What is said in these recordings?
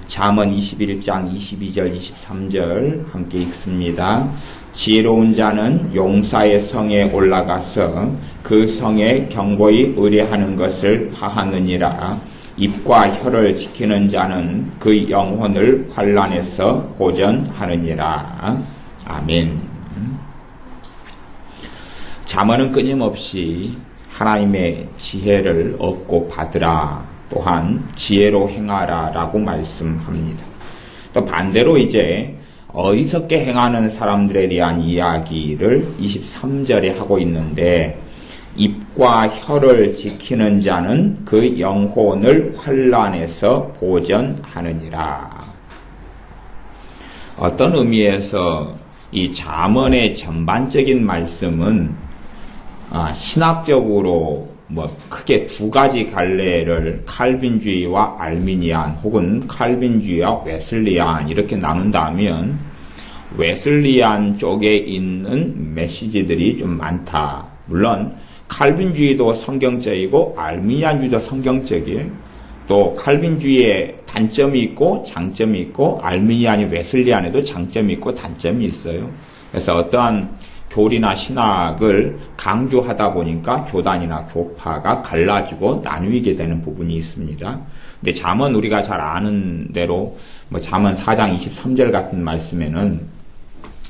잠언 21장 22절 23절 함께 읽습니다. 지혜로운 자는 용사의 성에 올라가서 그 성에 경고히 의뢰하는 것을 파하느니라. 입과 혀를 지키는 자는 그 영혼을 환난에서 보전하느니라. 아멘. 잠언은 끊임없이 하나님의 지혜를 얻고 받으라, 또한 지혜로 행하라 라고 말씀합니다. 또 반대로 이제 어리석게 행하는 사람들에 대한 이야기를 23절에 하고 있는데, 입과 혀를 지키는 자는 그 영혼을 환난에서 보전하느니라. 어떤 의미에서 이 잠언의 전반적인 말씀은 신학적으로 크게 두 가지 갈래를 칼빈주의와 알미니안 혹은 칼빈주의와 웨슬리안 이렇게 나눈다면, 웨슬리안 쪽에 있는 메시지들이 좀 많다. 물론 칼빈주의도 성경적이고 알미니안주의도 성경적이에요. 또 칼빈주의에 단점이 있고 장점이 있고, 알미니안이 웨슬리안에도 장점이 있고 단점이 있어요. 그래서 어떠한 교리나 신학을 강조하다 보니까 교단이나 교파가 갈라지고 나누게 되는 부분이 있습니다. 근데 잠언 우리가 잘 아는 대로 잠언 4장 23절 같은 말씀에는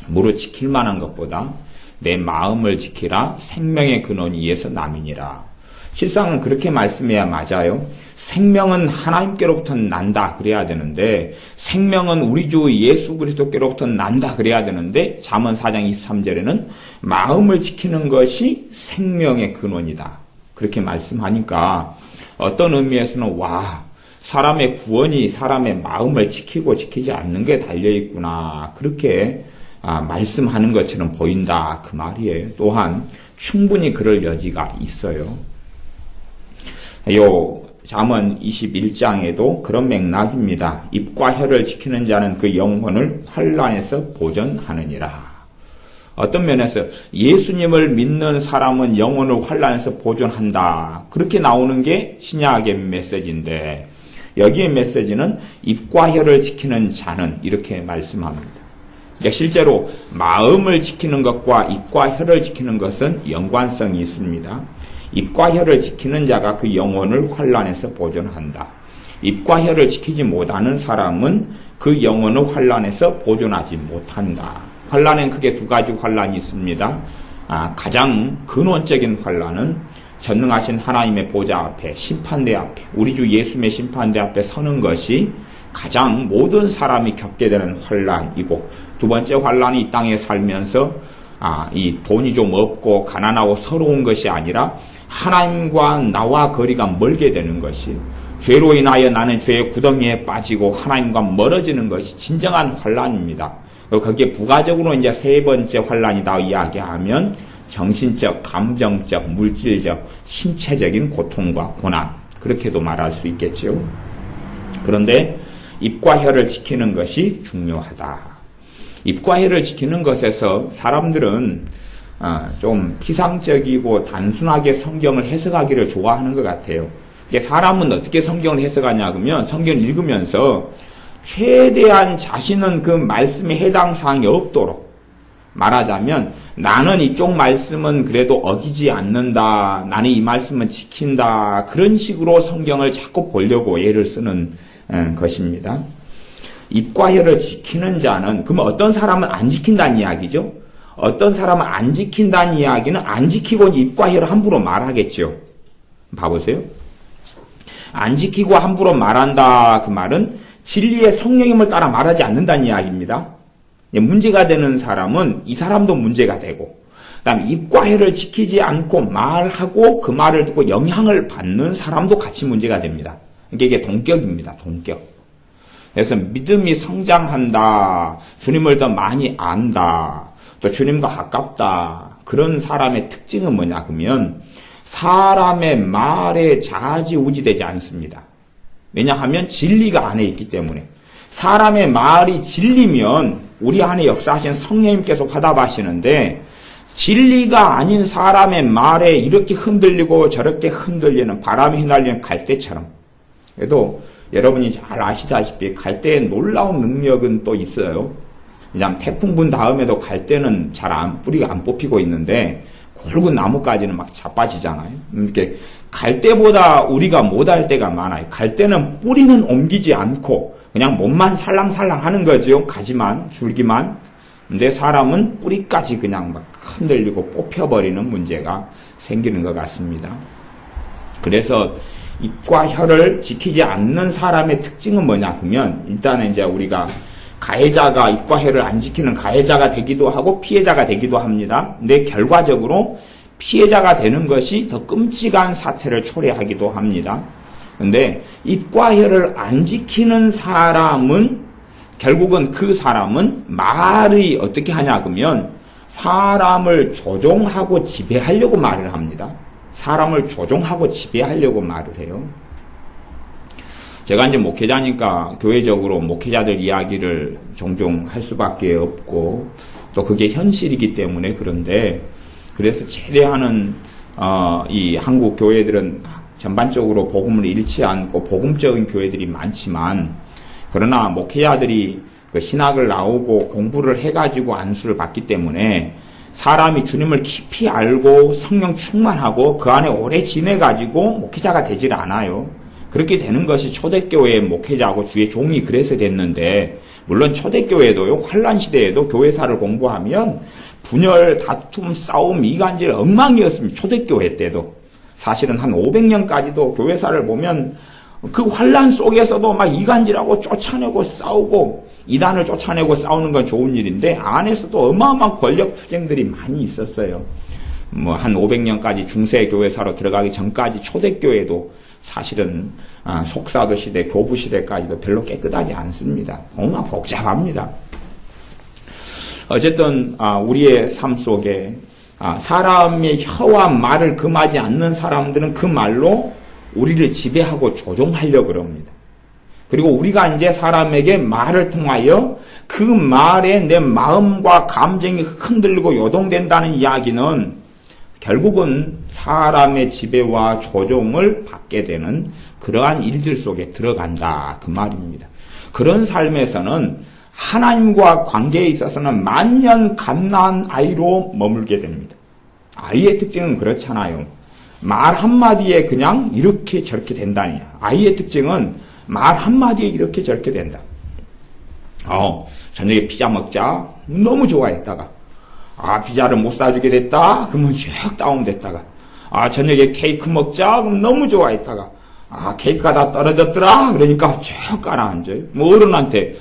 무릇 지킬 만한 것보다 내 마음을 지키라, 생명의 근원이 이에서 남이니라. 실상은 그렇게 말씀해야 맞아요. 생명은 하나님께로부터 난다 그래야 되는데, 생명은 우리 주 예수 그리스도께로부터 난다 그래야 되는데, 잠언 4장 23절에는 마음을 지키는 것이 생명의 근원이다 그렇게 말씀하니까, 어떤 의미에서는 사람의 구원이 사람의 마음을 지키고 지키지 않는 게 달려있구나 그렇게 말씀하는 것처럼 보인다 그 말이에요. 또한 충분히 그럴 여지가 있어요. 요 잠언 21장에도 그런 맥락입니다. 입과 혀를 지키는 자는 그 영혼을 환난에서 보전하느니라. 어떤 면에서 예수님을 믿는 사람은 영혼을 환난에서 보존한다 그렇게 나오는 게 신약의 메시지인데, 여기의 메시지는 입과 혀를 지키는 자는 이렇게 말씀합니다. 그러니까 실제로 마음을 지키는 것과 입과 혀를 지키는 것은 연관성이 있습니다. 입과 혀를 지키는 자가 그 영혼을 환난에서 보존한다. 입과 혀를 지키지 못하는 사람은 그 영혼을 환난에서 보존하지 못한다. 환난엔 크게 두 가지 환난이 있습니다. 가장 근원적인 환난은 전능하신 하나님의 보좌 앞에, 심판대 앞에, 우리 주 예수님의 심판대 앞에 서는 것이 가장 모든 사람이 겪게 되는 환난이고, 두 번째 환난이 이 땅에 살면서 이 돈이 좀 없고 가난하고 서러운 것이 아니라 하나님과 나와 거리가 멀게 되는 것이, 죄로 인하여 나는 죄의 구덩이에 빠지고 하나님과 멀어지는 것이 진정한 환난입니다. 거기에 부가적으로 이제 세 번째 환난이다 이야기하면 정신적, 감정적, 물질적, 신체적인 고통과 고난, 그렇게도 말할 수 있겠죠. 그런데 입과 혀를 지키는 것이 중요하다. 입과 혀를 지키는 것에서 사람들은 좀 피상적이고 단순하게 성경을 해석하기를 좋아하는 것 같아요. 사람은 어떻게 성경을 해석하냐 그러면, 성경을 읽으면서 최대한 자신은 그 말씀에 해당 사항이 없도록, 말하자면 나는 이쪽 말씀은 그래도 어기지 않는다, 나는 이 말씀은 지킨다, 그런 식으로 성경을 자꾸 보려고 애를 쓰는 것입니다. 입과 혀를 지키는 자는, 그러면 어떤 사람은 안 지킨다는 이야기죠. 어떤 사람은 안 지킨다는 이야기는 안 지키고 입과 혀를 함부로 말하겠죠. 봐보세요. 안 지키고 함부로 말한다 그 말은 진리의 성령님을 따라 말하지 않는다는 이야기입니다. 문제가 되는 사람은 이 사람도 문제가 되고, 그다음에 입과 혀를 지키지 않고 말하고 그 말을 듣고 영향을 받는 사람도 같이 문제가 됩니다. 이게 동격입니다. 동격. 그래서 믿음이 성장한다, 주님을 더 많이 안다, 또 주님과 가깝다, 그런 사람의 특징은 뭐냐 그러면 사람의 말에 좌지우지되지 않습니다. 왜냐하면 진리가 안에 있기 때문에. 사람의 말이 진리면 우리 안에 역사하신 성령님께서 화답하시는데, 진리가 아닌 사람의 말에 이렇게 흔들리고 저렇게 흔들리는, 바람에 휘날리는 갈대처럼. 그래도 여러분이 잘 아시다시피 갈대의 놀라운 능력은 또 있어요. 왜냐하면 태풍 분 다음에도 갈대는 뿌리가 안 뽑히고 있는데 굵은 나무까지는 막 자빠지잖아요. 이렇게 갈대보다 우리가 못할 때가 많아요. 갈대는 뿌리는 옮기지 않고 그냥 몸만 살랑살랑 하는 거죠. 가지만, 줄기만. 근데 사람은 뿌리까지 그냥 막 흔들리고 뽑혀버리는 문제가 생기는 것 같습니다. 그래서 입과 혀를 지키지 않는 사람의 특징은 뭐냐 그러면 일단은 이제 우리가 가해자가 입과 혀를 안 지키는 가해자가 되기도 하고 피해자가 되기도 합니다. 근데 결과적으로 피해자가 되는 것이 더 끔찍한 사태를 초래하기도 합니다. 근데 입과 혀를 안 지키는 사람은 결국은 그 사람은 말이 어떻게 하냐 그러면 사람을 조종하고 지배하려고 말을 합니다. 사람을 조종하고 지배하려고 말을 해요. 제가 이제 목회자니까 교회적으로 목회자들 이야기를 종종 할 수밖에 없고 또 그게 현실이기 때문에 그런데 그래서 제대하는 이 한국 교회들은 전반적으로 복음을 잃지 않고 복음적인 교회들이 많지만 그러나 목회자들이 그 신학을 나오고 공부를 해가지고 안수를 받기 때문에 사람이 주님을 깊이 알고 성령 충만하고 그 안에 오래 지내가지고 목회자가 되질 않아요. 그렇게 되는 것이 초대교회의 목회자하고 주의 종이 그래서 됐는데 물론 초대교회도요. 환란 시대에도 교회사를 공부하면 분열, 다툼, 싸움, 이간질 엉망이었습니다. 초대교회 때도. 사실은 한 500년까지도 교회사를 보면 그 환란 속에서도 막 이간질하고 쫓아내고 싸우고 이단을 쫓아내고 싸우는 건 좋은 일인데 안에서도 어마어마한 권력 투쟁들이 많이 있었어요. 뭐 한 500년까지 중세 교회사로 들어가기 전까지 초대교회도 사실은 속사도 시대, 교부 시대까지도 별로 깨끗하지 않습니다. 너무나 복잡합니다. 어쨌든 우리의 삶 속에 사람의 혀와 말을 금하지 않는 사람들은 그 말로 우리를 지배하고 조종하려고 그럽니다. 그리고 우리가 이제 사람에게 말을 통하여 그 말에 내 마음과 감정이 흔들리고 요동된다는 이야기는 결국은 사람의 지배와 조종을 받게 되는 그러한 일들 속에 들어간다 그 말입니다. 그런 삶에서는 하나님과 관계에 있어서는 만년 갓난 아이로 머물게 됩니다. 아이의 특징은 그렇잖아요. 말 한마디에 그냥 이렇게 저렇게 된다니. 아이의 특징은 말 한마디에 이렇게 저렇게 된다. 저녁에 피자 먹자. 너무 좋아했다가 피자를 못 사주게 됐다. 그러면 쭉 다운됐다가 저녁에 케이크 먹자. 그럼 너무 좋아했다가 케이크가 다 떨어졌더라. 그러니까 쭉 가라앉아요. 뭐 어른한테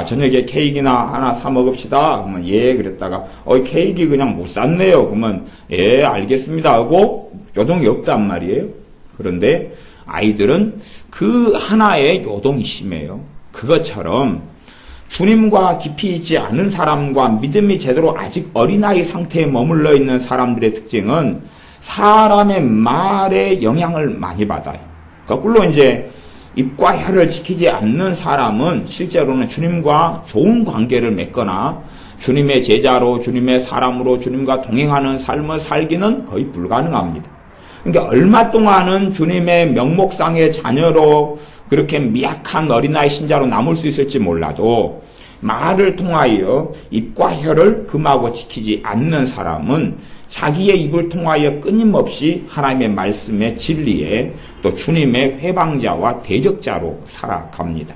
저녁에 케이크나 하나 사 먹읍시다. 그러면 예 그랬다가 케이크 그냥 못 샀네요. 그러면 예 알겠습니다 하고 요동이 없단 말이에요. 그런데 아이들은 그 하나의 요동이 심해요. 그것처럼 주님과 깊이 있지 않은 사람과 믿음이 제대로 아직 어린아이 상태에 머물러 있는 사람들의 특징은 사람의 말에 영향을 많이 받아요. 거꾸로 이제 입과 혀를 지키지 않는 사람은 실제로는 주님과 좋은 관계를 맺거나 주님의 제자로 주님의 사람으로 주님과 동행하는 삶을 살기는 거의 불가능합니다. 그러니까 얼마 동안은 주님의 명목상의 자녀로 그렇게 미약한 어린아이 신자로 남을 수 있을지 몰라도 말을 통하여 입과 혀를 금하고 지키지 않는 사람은 자기의 입을 통하여 끊임없이 하나님의 말씀의 진리에 또 주님의 회방자와 대적자로 살아갑니다.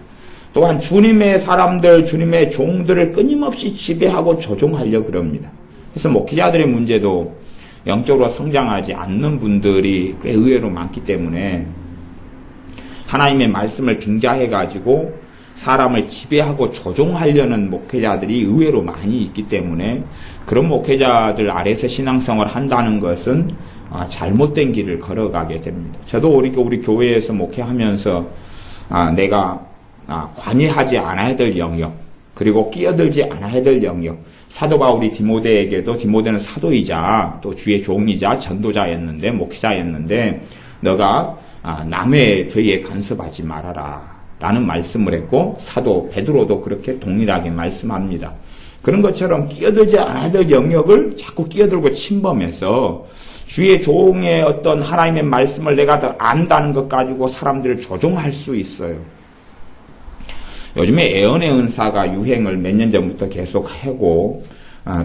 또한 주님의 사람들, 주님의 종들을 끊임없이 지배하고 조종하려고 그럽니다. 그래서 목회자들의 문제도 영적으로 성장하지 않는 분들이 꽤 의외로 많기 때문에 하나님의 말씀을 빙자해가지고 사람을 지배하고 조종하려는 목회자들이 의외로 많이 있기 때문에 그런 목회자들 아래서 신앙생활을 한다는 것은 잘못된 길을 걸어가게 됩니다. 저도 우리 교회에서 목회하면서 내가 관여하지 않아야 될 영역 그리고 끼어들지 않아야 될 영역 사도 바울이 디모데에게도 디모데는 사도이자 또 주의 종이자 전도자였는데 목회자였는데 너가 남의 죄에 간섭하지 말아라 라는 말씀을 했고 사도 베드로도 그렇게 동일하게 말씀합니다. 그런 것처럼 끼어들지 않아야 될 영역을 자꾸 끼어들고 침범해서 주의 종의 어떤 하나님의 말씀을 내가 더 안다는 것 가지고 사람들을 조종할 수 있어요. 요즘에 애언의 은사가 유행을 몇 년 전부터 계속 하고,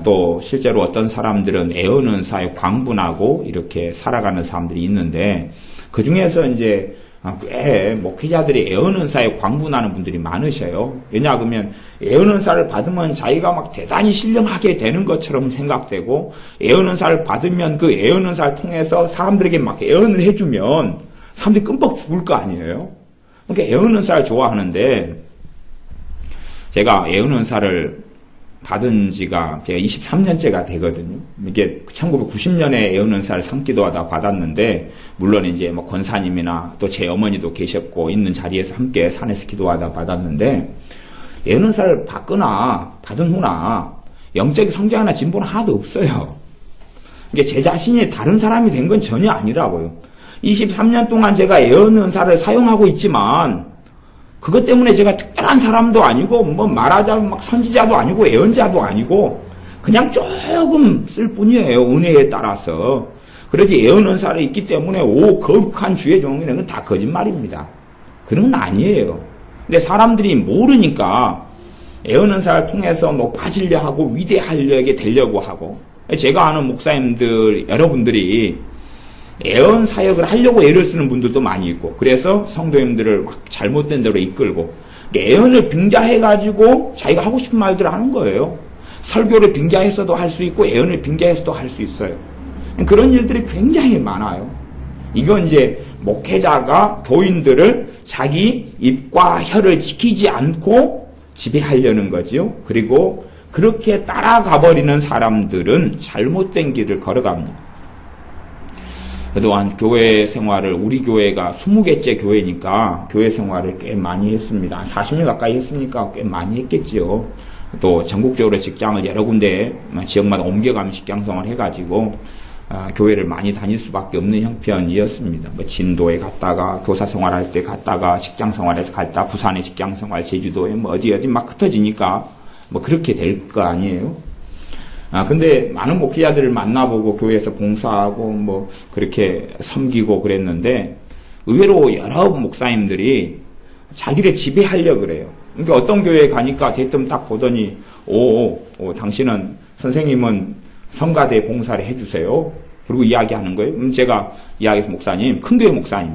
또 실제로 어떤 사람들은 애언 은사에 광분하고 이렇게 살아가는 사람들이 있는데, 그 중에서 이제 꽤 목회자들이 애언 은사에 광분하는 분들이 많으셔요. 왜냐하면 애언 은사를 받으면 자기가 막 대단히 신령하게 되는 것처럼 생각되고, 애언 은사를 받으면 그 애언 은사를 통해서 사람들에게 막 애언을 해주면 사람들이 끔뻑 죽을 거 아니에요. 그러니까 애언 은사를 좋아하는데, 제가 애언 은사를 받은 지가 제가 23년째가 되거든요. 이게 1990년에 애언 은사를 상기도하다 받았는데, 물론 이제 뭐 권사님이나 또 제 어머니도 계셨고 있는 자리에서 함께 산에서 기도하다 받았는데, 애언 은사를 받은 후나 영적 성장이나 진보는 하나도 없어요. 이게 제 자신이 다른 사람이 된 건 전혀 아니라고요. 23년 동안 제가 애언 은사를 사용하고 있지만, 그것 때문에 제가 특별한 사람도 아니고, 뭐 말하자면 막 선지자도 아니고, 애언자도 아니고, 그냥 조금 쓸 뿐이에요. 은혜에 따라서. 그러지 애언 은사를 있기 때문에, 거룩한 주의 종이라는 건 다 거짓말입니다. 그런 건 아니에요. 근데 사람들이 모르니까, 애언 은사를 통해서 높아지려 하고, 위대하게 되려고 하고, 제가 아는 목사님들, 여러분들이, 애언 사역을 하려고 애를 쓰는 분들도 많이 있고, 그래서 성도님들을 막 잘못된 대로 이끌고, 애언을 빙자해가지고 자기가 하고 싶은 말들을 하는 거예요. 설교를 빙자해서도 할 수 있고, 애언을 빙자해서도 할 수 있어요. 그런 일들이 굉장히 많아요. 이건 이제 목회자가 교인들을 자기 입과 혀를 지키지 않고 지배하려는 거지요. 그리고 그렇게 따라가버리는 사람들은 잘못된 길을 걸어갑니다. 그동안 교회 생활을, 우리 교회가 20개째 교회니까 교회 생활을 꽤 많이 했습니다. 40년 가까이 했으니까 꽤 많이 했겠지요. 또 전국적으로 직장을 여러 군데 지역마다 옮겨가면 직장 생활을 해가지고 교회를 많이 다닐 수밖에 없는 형편이었습니다. 뭐 진도에 갔다가 교사 생활할 때 갔다가 직장 생활에 갔다 부산에 직장 생활, 제주도에 뭐 어디 막 흩어지니까 뭐 그렇게 될 거 아니에요. 근데 많은 목회자들을 만나보고 교회에서 봉사하고 뭐 그렇게 섬기고 그랬는데, 의외로 여러 목사님들이 자기를 지배하려고 그래요. 그러니까 어떤 교회에 가니까 대뜸 딱 보더니, 당신은, 선생님은 성가대 봉사를 해주세요. 그리고 이야기하는 거예요. 제가 이야기해서 목사님, 큰 교회 목사님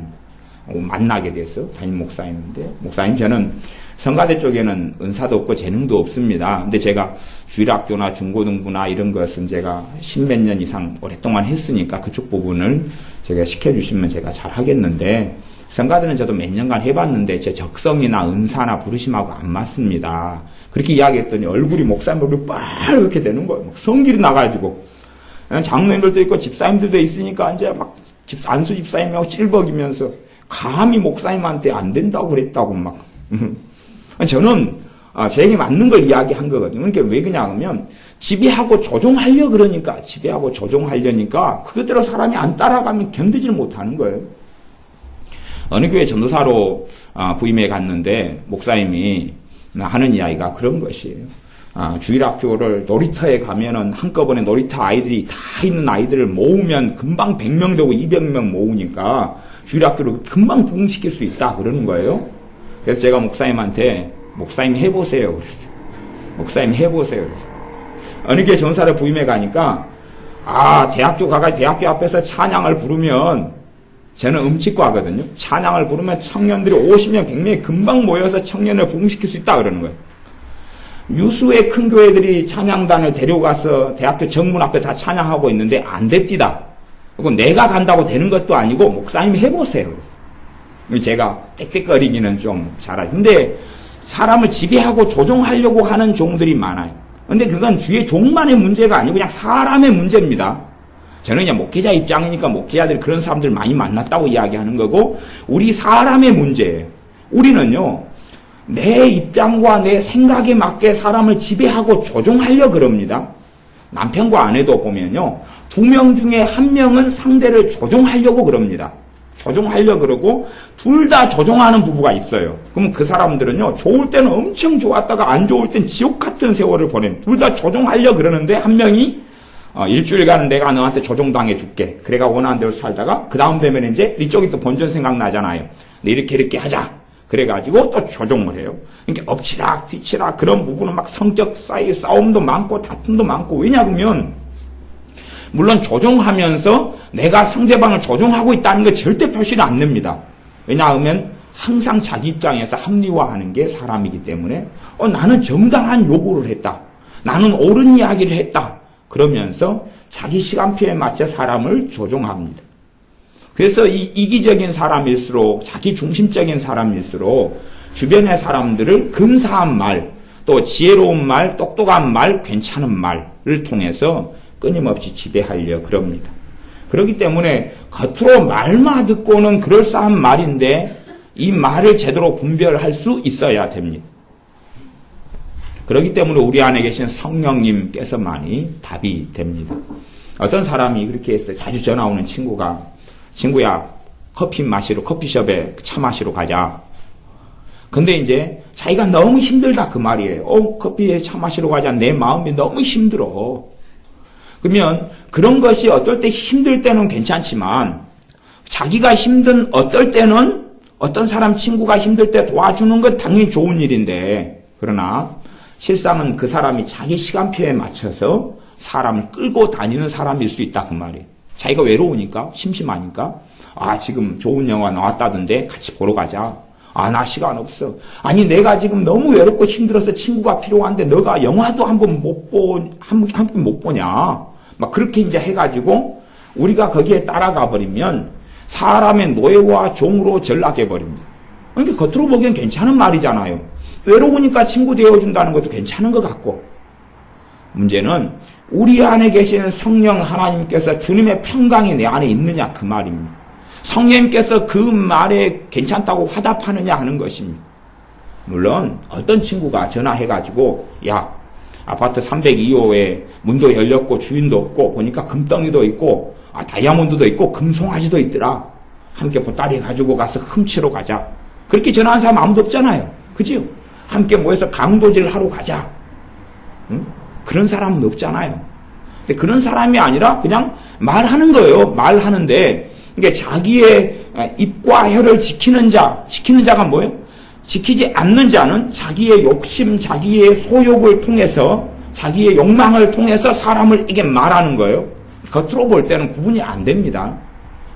만나게 됐어요. 담임 목사님인데, 목사님 저는 성가대 쪽에는 은사도 없고 재능도 없습니다. 근데 제가 주일학교나 중고등부나 이런 것은 제가 10몇 년 이상 오랫동안 했으니까 그쪽 부분을 제가 시켜주시면 제가 잘 하겠는데, 성가대는 저도 몇 년간 해봤는데 제 적성이나 은사나 부르심하고 안 맞습니다. 그렇게 이야기했더니 얼굴이 목사님 얼굴이 빨갛게 되는 거예요. 막 성질이 나가지고. 장로님들도 있고 집사님들도 있으니까 이제 막 안수 집사님하고 찔벅이면서 감히 목사님한테 안 된다고 그랬다고 막. 저는 제게 맞는 걸 이야기한 거거든요. 그러니까 왜 그러냐 하면 지배하고 조종하려고 그러니까 그것대로 사람이 안 따라가면 견디질 못하는 거예요. 어느 교회 전도사로 부임해 갔는데 목사님이 하는 이야기가 그런 것이에요. 주일학교를 놀이터에 가면은 한꺼번에 놀이터 아이들이 다 있는 아이들을 모으면 금방 100명 되고 200명 모으니까 주일학교를 금방 부흥시킬 수 있다 그러는 거예요. 그래서 제가 목사님한테 목사님 해보세요 그랬어요. 목사님 해보세요 그랬어요. 어느 교회 전사를 부임해 가니까 대학교 가가지고 대학교 앞에서 찬양을 부르면, 저는 음치과거든요. 찬양을 부르면 청년들이 50명 100명이 금방 모여서 청년을 부흥시킬 수 있다 그러는 거예요. 유수의 큰 교회들이 찬양단을 데려가서 대학교 정문 앞에 다 찬양하고 있는데 안 됩니다. 그리고 내가 간다고 되는 것도 아니고 목사님이 해보세요 그랬어요. 제가 땡땡거리기는 좀 잘하죠. 근데 사람을 지배하고 조종하려고 하는 종들이 많아요. 근데 그건 주의 종만의 문제가 아니고 그냥 사람의 문제입니다. 저는 그냥 목회자 입장이니까 목회자들이 그런 사람들 많이 만났다고 이야기하는 거고, 우리 사람의 문제예요. 우리는요, 내 입장과 내 생각에 맞게 사람을 지배하고 조종하려고 그럽니다. 남편과 아내도 보면요, 2명 중에 1명은 상대를 조종하려고 그럽니다. 조종하려고 그러고 둘 다 조종하는 부부가 있어요. 그럼 그 사람들은요, 좋을 때는 엄청 좋았다가 안 좋을 땐 지옥 같은 세월을 보낸, 둘 다 조종하려고 그러는데 한 명이 일주일간은 내가 너한테 조종당해 줄게. 그래가 원하는 대로 살다가 그 다음 되면 이제 이쪽이 또 본전 생각나잖아요. 근데 이렇게 하자. 그래가지고 또 조종을 해요. 그러니까 엎치락 뒤치락 그런 부분은 막 성적 사이 싸움도 많고 다툼도 많고, 왜냐하면 물론 조종하면서 내가 상대방을 조종하고 있다는 거 절대 표시를 안 냅니다. 왜냐하면 항상 자기 입장에서 합리화하는 게 사람이기 때문에 나는 정당한 요구를 했다. 나는 옳은 이야기를 했다. 그러면서 자기 시간표에 맞춰 사람을 조종합니다. 그래서 이 이기적인 사람일수록, 자기 중심적인 사람일수록 주변의 사람들을 근사한 말, 또 지혜로운 말, 똑똑한 말, 괜찮은 말을 통해서 끊임없이 지배하려 그럽니다. 그렇기 때문에 겉으로 말만 듣고는 그럴싸한 말인데 이 말을 제대로 분별할 수 있어야 됩니다. 그렇기 때문에 우리 안에 계신 성령님께서만이 답이 됩니다. 어떤 사람이 그렇게 했어요. 자주 전화 오는 친구야, 커피 마시러, 커피숍에 차 마시러 가자. 근데 이제 자기가 너무 힘들다 그 말이에요. 커피에 차 마시러 가자. 내 마음이 너무 힘들어. 그러면 그런 것이 어떨 때 힘들 때는 괜찮지만 자기가 힘든 어떨 때는 어떤 사람 친구가 힘들 때 도와주는 건 당연히 좋은 일인데, 그러나 실상은 그 사람이 자기 시간표에 맞춰서 사람을 끌고 다니는 사람일 수 있다 그 말이에요. 자기가 외로우니까, 심심하니까, 지금 좋은 영화 나왔다던데 같이 보러 가자. 나 시간 없어. 아니 내가 지금 너무 외롭고 힘들어서 친구가 필요한데 너가 영화도 한 번 못 보냐. 막 그렇게 이제 해가지고 우리가 거기에 따라가 버리면 사람의 노예와 종으로 전락해 버립니다. 그러니까 겉으로 보기엔 괜찮은 말이잖아요. 외로우니까 친구 되어준다는 것도 괜찮은 것 같고, 문제는 우리 안에 계신 성령 하나님께서 주님의 평강이 내 안에 있느냐 그 말입니다. 성령님께서 그 말에 괜찮다고 화답하느냐 하는 것입니다. 물론 어떤 친구가 전화해가지고 야, 아파트 302호에 문도 열렸고 주인도 없고 보니까 금덩이도 있고 다이아몬드도 있고 금송아지도 있더라. 함께 보따리 가지고 가서 훔치러 가자. 그렇게 전화한 사람 아무도 없잖아요. 그지요? 함께 모여서 강도질 하러 가자. 응? 그런 사람은 없잖아요. 근데 그런 사람이 아니라 그냥 말하는 거예요. 말하는데 그러니까 자기의 입과 혀를 지키는 자가 뭐예요? 지키지 않는 자는 자기의 욕심, 자기의 소욕을 통해서, 자기의 욕망을 통해서 사람에게 말하는 거예요. 겉으로 볼 때는 구분이 안 됩니다.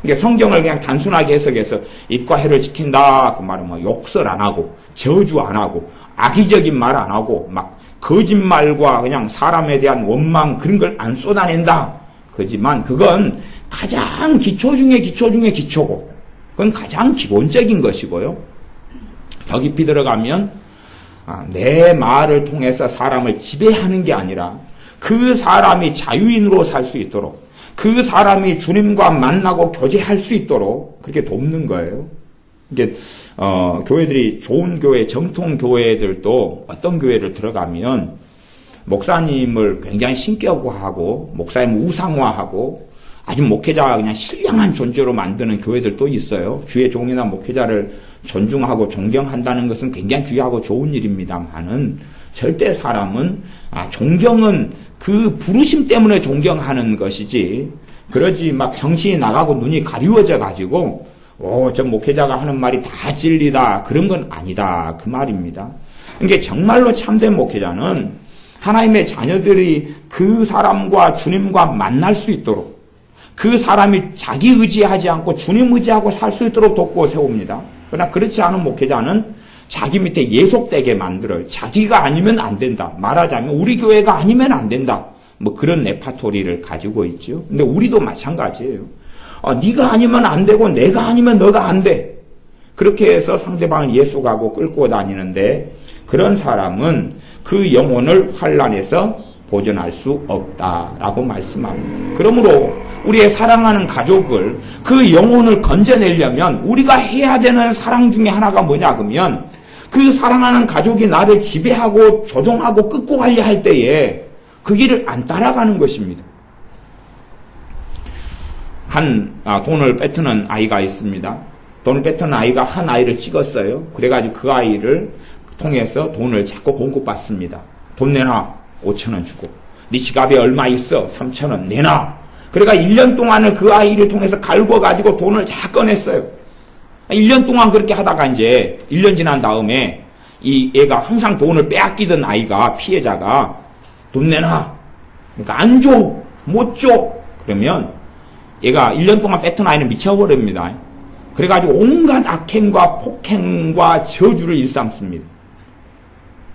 그러니까 성경을 그냥 단순하게 해석해서 입과 혀를 지킨다 그 말은 뭐 욕설 안 하고, 저주 안 하고, 악의적인 말 안 하고, 막 거짓말과 그냥 사람에 대한 원망 그런 걸 안 쏟아낸다. 그지만 그건 가장 기초 중에 기초고, 그건 가장 기본적인 것이고요. 더 깊이 들어가면 내 말을 통해서 사람을 지배하는 게 아니라 그 사람이 자유인으로 살 수 있도록, 그 사람이 주님과 만나고 교제할 수 있도록 그렇게 돕는 거예요. 이게 교회들이 좋은 교회, 정통 교회들도 어떤 교회를 들어가면 목사님을 굉장히 신격화하고 목사님을 우상화하고 아주 목회자가 그냥 신령한 존재로 만드는 교회들도 있어요. 주의 종이나 목회자를 존중하고 존경한다는 것은 굉장히 귀하고 좋은 일입니다만은 절대 사람은 존경은 그 부르심 때문에 존경하는 것이지, 그러지 막 정신이 나가고 눈이 가리워져 가지고 저 목회자가 하는 말이 다 진리다 그런 건 아니다 그 말입니다. 그러니까 정말로 참된 목회자는 하나님의 자녀들이 그 사람과 주님과 만날 수 있도록, 그 사람이 자기 의지하지 않고 주님 의지하고 살 수 있도록 돕고 세웁니다. 그러나 그렇지 않은 목회자는 자기 밑에 예속되게 만들어요. 자기가 아니면 안 된다. 말하자면 우리 교회가 아니면 안 된다. 뭐 그런 레파토리를 가지고 있죠. 근데 우리도 마찬가지예요. 네가 아니면 안 되고 내가 아니면 너가 안 돼. 그렇게 해서 상대방을 예속하고 끌고 다니는데, 그런 사람은 그 영혼을 환난에서 보존할 수 없다라고 말씀합니다. 그러므로 우리의 사랑하는 가족을, 그 영혼을 건져내려면 우리가 해야 되는 사랑 중에 하나가 뭐냐 그러면, 그 사랑하는 가족이 나를 지배하고 조종하고 끌고 가려 할 때에 그 길을 안 따라가는 것입니다. 돈을 뺏는 아이가 있습니다. 돈을 뺏는 아이가 한 아이를 찍었어요. 그래가지고 그 아이를 통해서 돈을 자꾸 공급받습니다. 돈 내놔. 5,000원 주고. 네 지갑에 얼마 있어? 3,000원 내놔. 그래가 1년 동안을 그 아이를 통해서 갈궈가지고 돈을 다 꺼냈어요. 1년 동안 그렇게 하다가 이제 1년 지난 다음에 이 애가 항상 돈을 빼앗기던 아이가, 피해자가 돈 내놔. 그러니까 안 줘. 못 줘. 그러면 얘가 1년 동안 뺏은 아이는 미쳐버립니다. 그래가지고 온갖 악행과 폭행과 저주를 일삼습니다.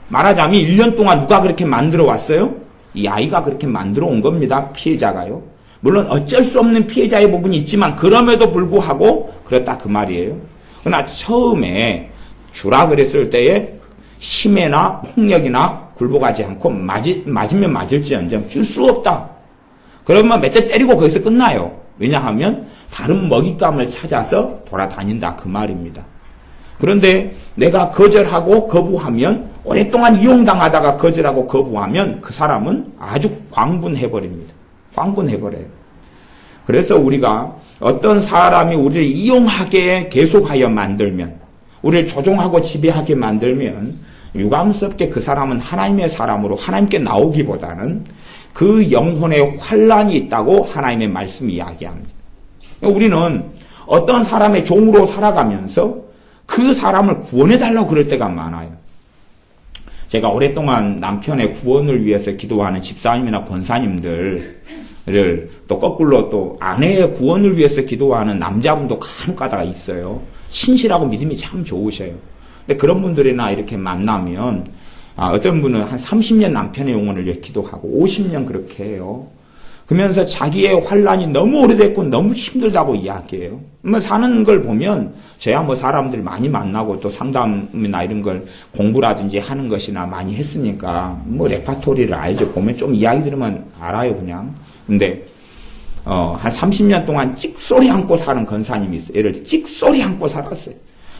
말하자면 1년 동안 누가 그렇게 만들어 왔어요? 이 아이가 그렇게 만들어 온 겁니다. 피해자가요. 물론 어쩔 수 없는 피해자의 부분이 있지만 그럼에도 불구하고 그렇다 그 말이에요. 그러나 처음에 주라 그랬을 때에 힘에나 폭력이나 굴복하지 않고 맞으면 맞을지언정 줄 수 없다. 그러면 몇 대 때리고 거기서 끝나요. 왜냐하면 다른 먹잇감을 찾아서 돌아다닌다 그 말입니다. 그런데 내가 거절하고 거부하면 오랫동안 이용당하다가 거절하고 거부하면 그 사람은 아주 광분해버립니다. 광분해버려요. 그래서 우리가 어떤 사람이 우리를 이용하게 계속하여 만들면, 우리를 조종하고 지배하게 만들면 유감스럽게 그 사람은 하나님의 사람으로 하나님께 나오기보다는 그 영혼에 환란이 있다고 하나님의 말씀이 이야기합니다. 우리는 어떤 사람의 종으로 살아가면서 그 사람을 구원해달라고 그럴 때가 많아요. 제가 오랫동안 남편의 구원을 위해서 기도하는 집사님이나 권사님들을 또 거꾸로 또 아내의 구원을 위해서 기도하는 남자분도 간혹 가다가 있어요. 신실하고 믿음이 참 좋으셔요. 근데 그런 분들이나 이렇게 만나면 어떤 분은 한 30년 남편의 영혼을 위해 기도하고 50년 그렇게 해요. 그러면서 자기의 환란이 너무 오래됐고 너무 힘들다고 이야기해요. 사는 걸 보면 저야 사람들 많이 만나고 또 상담이나 이런 걸 공부라든지 하는 것이나 많이 했으니까 레파토리를 알죠. 보면 좀 이야기 들으면 알아요 그냥. 근데 한 30년 동안 찍소리 않고 사는 권사님이 있어요. 예를 들어 찍소리 않고 살았어요.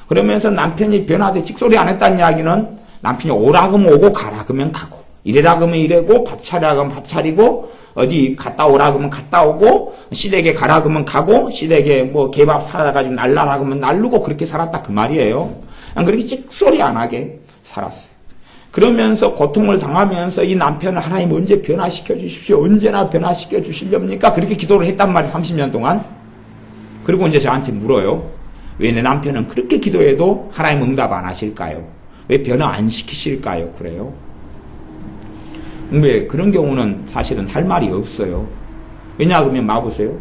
그러면서 남편이 변화돼 찍소리 안 했다는 이야기는 남편이 오라 그러면 오고 가라 그러면 가고 이래라 그러면 이래고 밥 차리라 그러면 밥 차리고 어디 갔다 오라 그러면 갔다 오고 시댁에 가라 그러면 가고 시댁에 개밥 사다가지고 날라라 그러면 날르고 그렇게 살았다 그 말이에요. 그렇게 찍소리 안 하게 살았어요. 그러면서 고통을 당하면서 이 남편을 하나님 언제 변화시켜 주십시오. 언제나 변화시켜 주시렵니까? 그렇게 기도를 했단 말이에요. 30년 동안. 그리고 이제 저한테 물어요. 왜 내 남편은 그렇게 기도해도 하나님 응답 안 하실까요? 왜 변화 안 시키실까요? 그래요. 왜 그런 경우는 사실은 할 말이 없어요. 왜냐 그러면 봐보세요.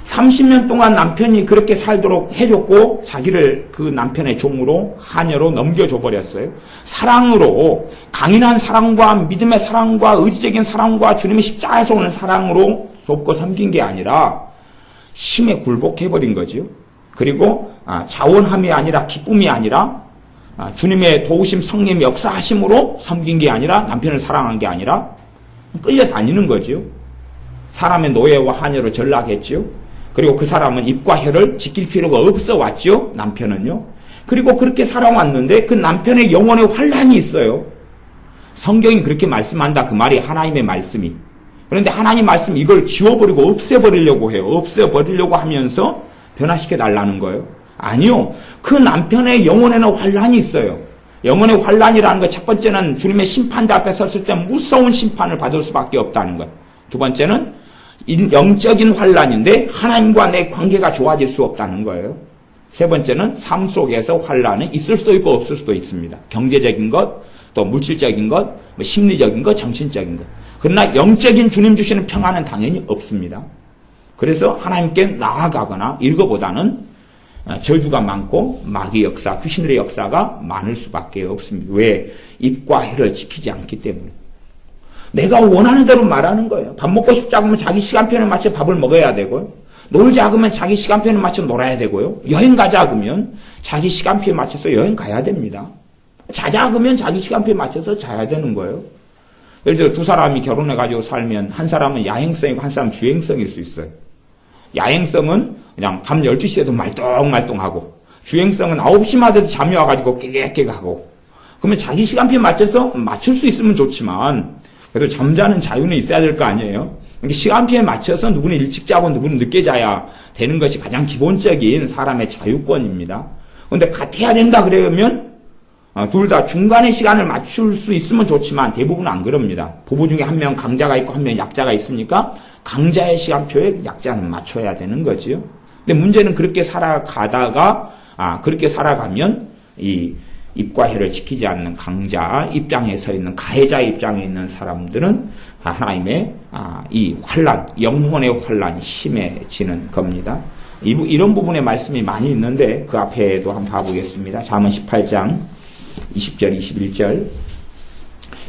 30년 동안 남편이 그렇게 살도록 해줬고 자기를 그 남편의 종으로 하녀로 넘겨줘 버렸어요. 사랑으로 강인한 사랑과 믿음의 사랑과 의지적인 사랑과 주님의 십자가에서 오는 사랑으로 돕고 섬긴 게 아니라 힘에 굴복해버린 거죠. 그리고 자원함이 아니라 기쁨이 아니라 주님의 도우심 성령의 역사하심으로 섬긴 게 아니라 남편을 사랑한 게 아니라 끌려다니는 거죠. 사람의 노예와 하녀로 전락했죠. 그리고 그 사람은 입과 혀를 지킬 필요가 없어 왔죠. 남편은요. 그리고 그렇게 살아왔는데 그 남편의 영혼에 환란이 있어요. 성경이 그렇게 말씀한다. 그 말이 하나님의 말씀이. 그런데 하나님 말씀이 이걸 지워버리고 없애버리려고 해요. 없애버리려고 하면서 변화시켜 달라는 거예요. 아니요. 그 남편의 영혼에는 환란이 있어요. 영혼의 환란이라는 것 첫 번째는 주님의 심판대 앞에 섰을 때 무서운 심판을 받을 수밖에 없다는 것. 두 번째는 영적인 환란인데 하나님과 내 관계가 좋아질 수 없다는 거예요. 세 번째는 삶 속에서 환란은 있을 수도 있고 없을 수도 있습니다. 경제적인 것, 또 물질적인 것, 심리적인 것, 정신적인 것. 그러나 영적인 주님 주시는 평안은 당연히 없습니다. 그래서 하나님께 나아가거나 이거보다는 저주가 많고 마귀의 역사, 귀신들의 역사가 많을 수밖에 없습니다. 왜? 입과 혀를 지키지 않기 때문에. 내가 원하는 대로 말하는 거예요. 밥 먹고 싶자 그러면 자기 시간표에 맞춰 밥을 먹어야 되고요. 놀자 그러면 자기 시간표에 맞춰 놀아야 되고요. 여행 가자 그러면 자기 시간표에 맞춰서 여행 가야 됩니다. 자자 그러면 자기 시간표에 맞춰서 자야 되는 거예요. 예를 들어 두 사람이 결혼해가지고 살면 한 사람은 야행성이고 한 사람은 주행성일 수 있어요. 야행성은 그냥 밤 12시에도 말똥말똥하고 주행성은 9시마다 잠이 와가지고 깨개깨개하고 그러면 자기 시간표에 맞춰서 맞출 수 있으면 좋지만 그래도 잠자는 자유는 있어야 될 거 아니에요. 시간표에 맞춰서 누구는 일찍 자고 누구는 늦게 자야 되는 것이 가장 기본적인 사람의 자유권입니다. 그런데 같아야 된다 그러면 둘 다 중간의 시간을 맞출 수 있으면 좋지만 대부분은 안 그럽니다. 부부 중에 한 명 강자가 있고 한 명 약자가 있으니까 강자의 시간표에 약자는 맞춰야 되는 거지요. 근데 문제는 그렇게 살아가다가 그렇게 살아가면 이 입과 혀를 지키지 않는 강자 입장에 서 있는 가해자 입장에 있는 사람들은 하나님의 이 환란, 영혼의 환란이 심해지는 겁니다. 이런 부분에 말씀이 많이 있는데 그 앞에도 한번 봐보겠습니다. 잠언 18장 20절, 21절.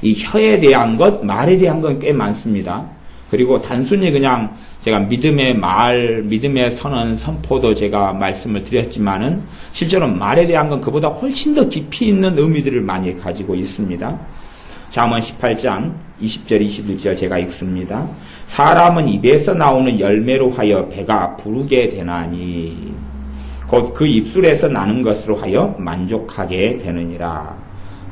이 혀에 대한 것, 말에 대한 건 꽤 많습니다. 그리고 단순히 그냥 제가 믿음의 말, 믿음의 선언, 선포도 제가 말씀을 드렸지만은 실제로 말에 대한 건 그보다 훨씬 더 깊이 있는 의미들을 많이 가지고 있습니다. 잠언 18장 20절, 21절 제가 읽습니다. 사람은 입에서 나오는 열매로 하여 배가 부르게 되나니 곧 그 입술에서 나는 것으로 하여 만족하게 되느니라.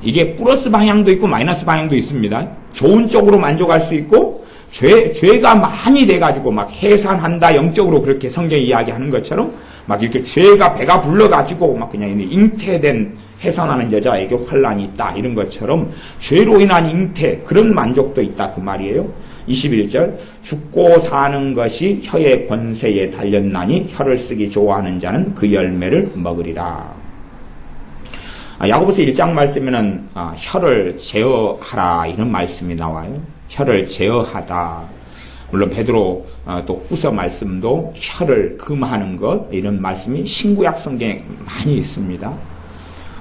이게 플러스 방향도 있고 마이너스 방향도 있습니다. 좋은 쪽으로 만족할 수 있고 죄가 많이 돼가지고 막 해산한다 영적으로 그렇게 성경이 이야기하는 것처럼 막 이렇게 죄가 배가 불러가지고 막 그냥 잉태된 해산하는 여자에게 환란이 있다 이런 것처럼 죄로 인한 잉태 그런 만족도 있다 그 말이에요. 21절 죽고 사는 것이 혀의 권세에 달렸나니 혀를 쓰기 좋아하는 자는 그 열매를 먹으리라. 야고보서 1장 말씀에는 혀를 제어하라 이런 말씀이 나와요. 혀를 제어하다. 물론 베드로 또 후서 말씀도 혀를 금하는 것 이런 말씀이 신구약 성경에 많이 있습니다.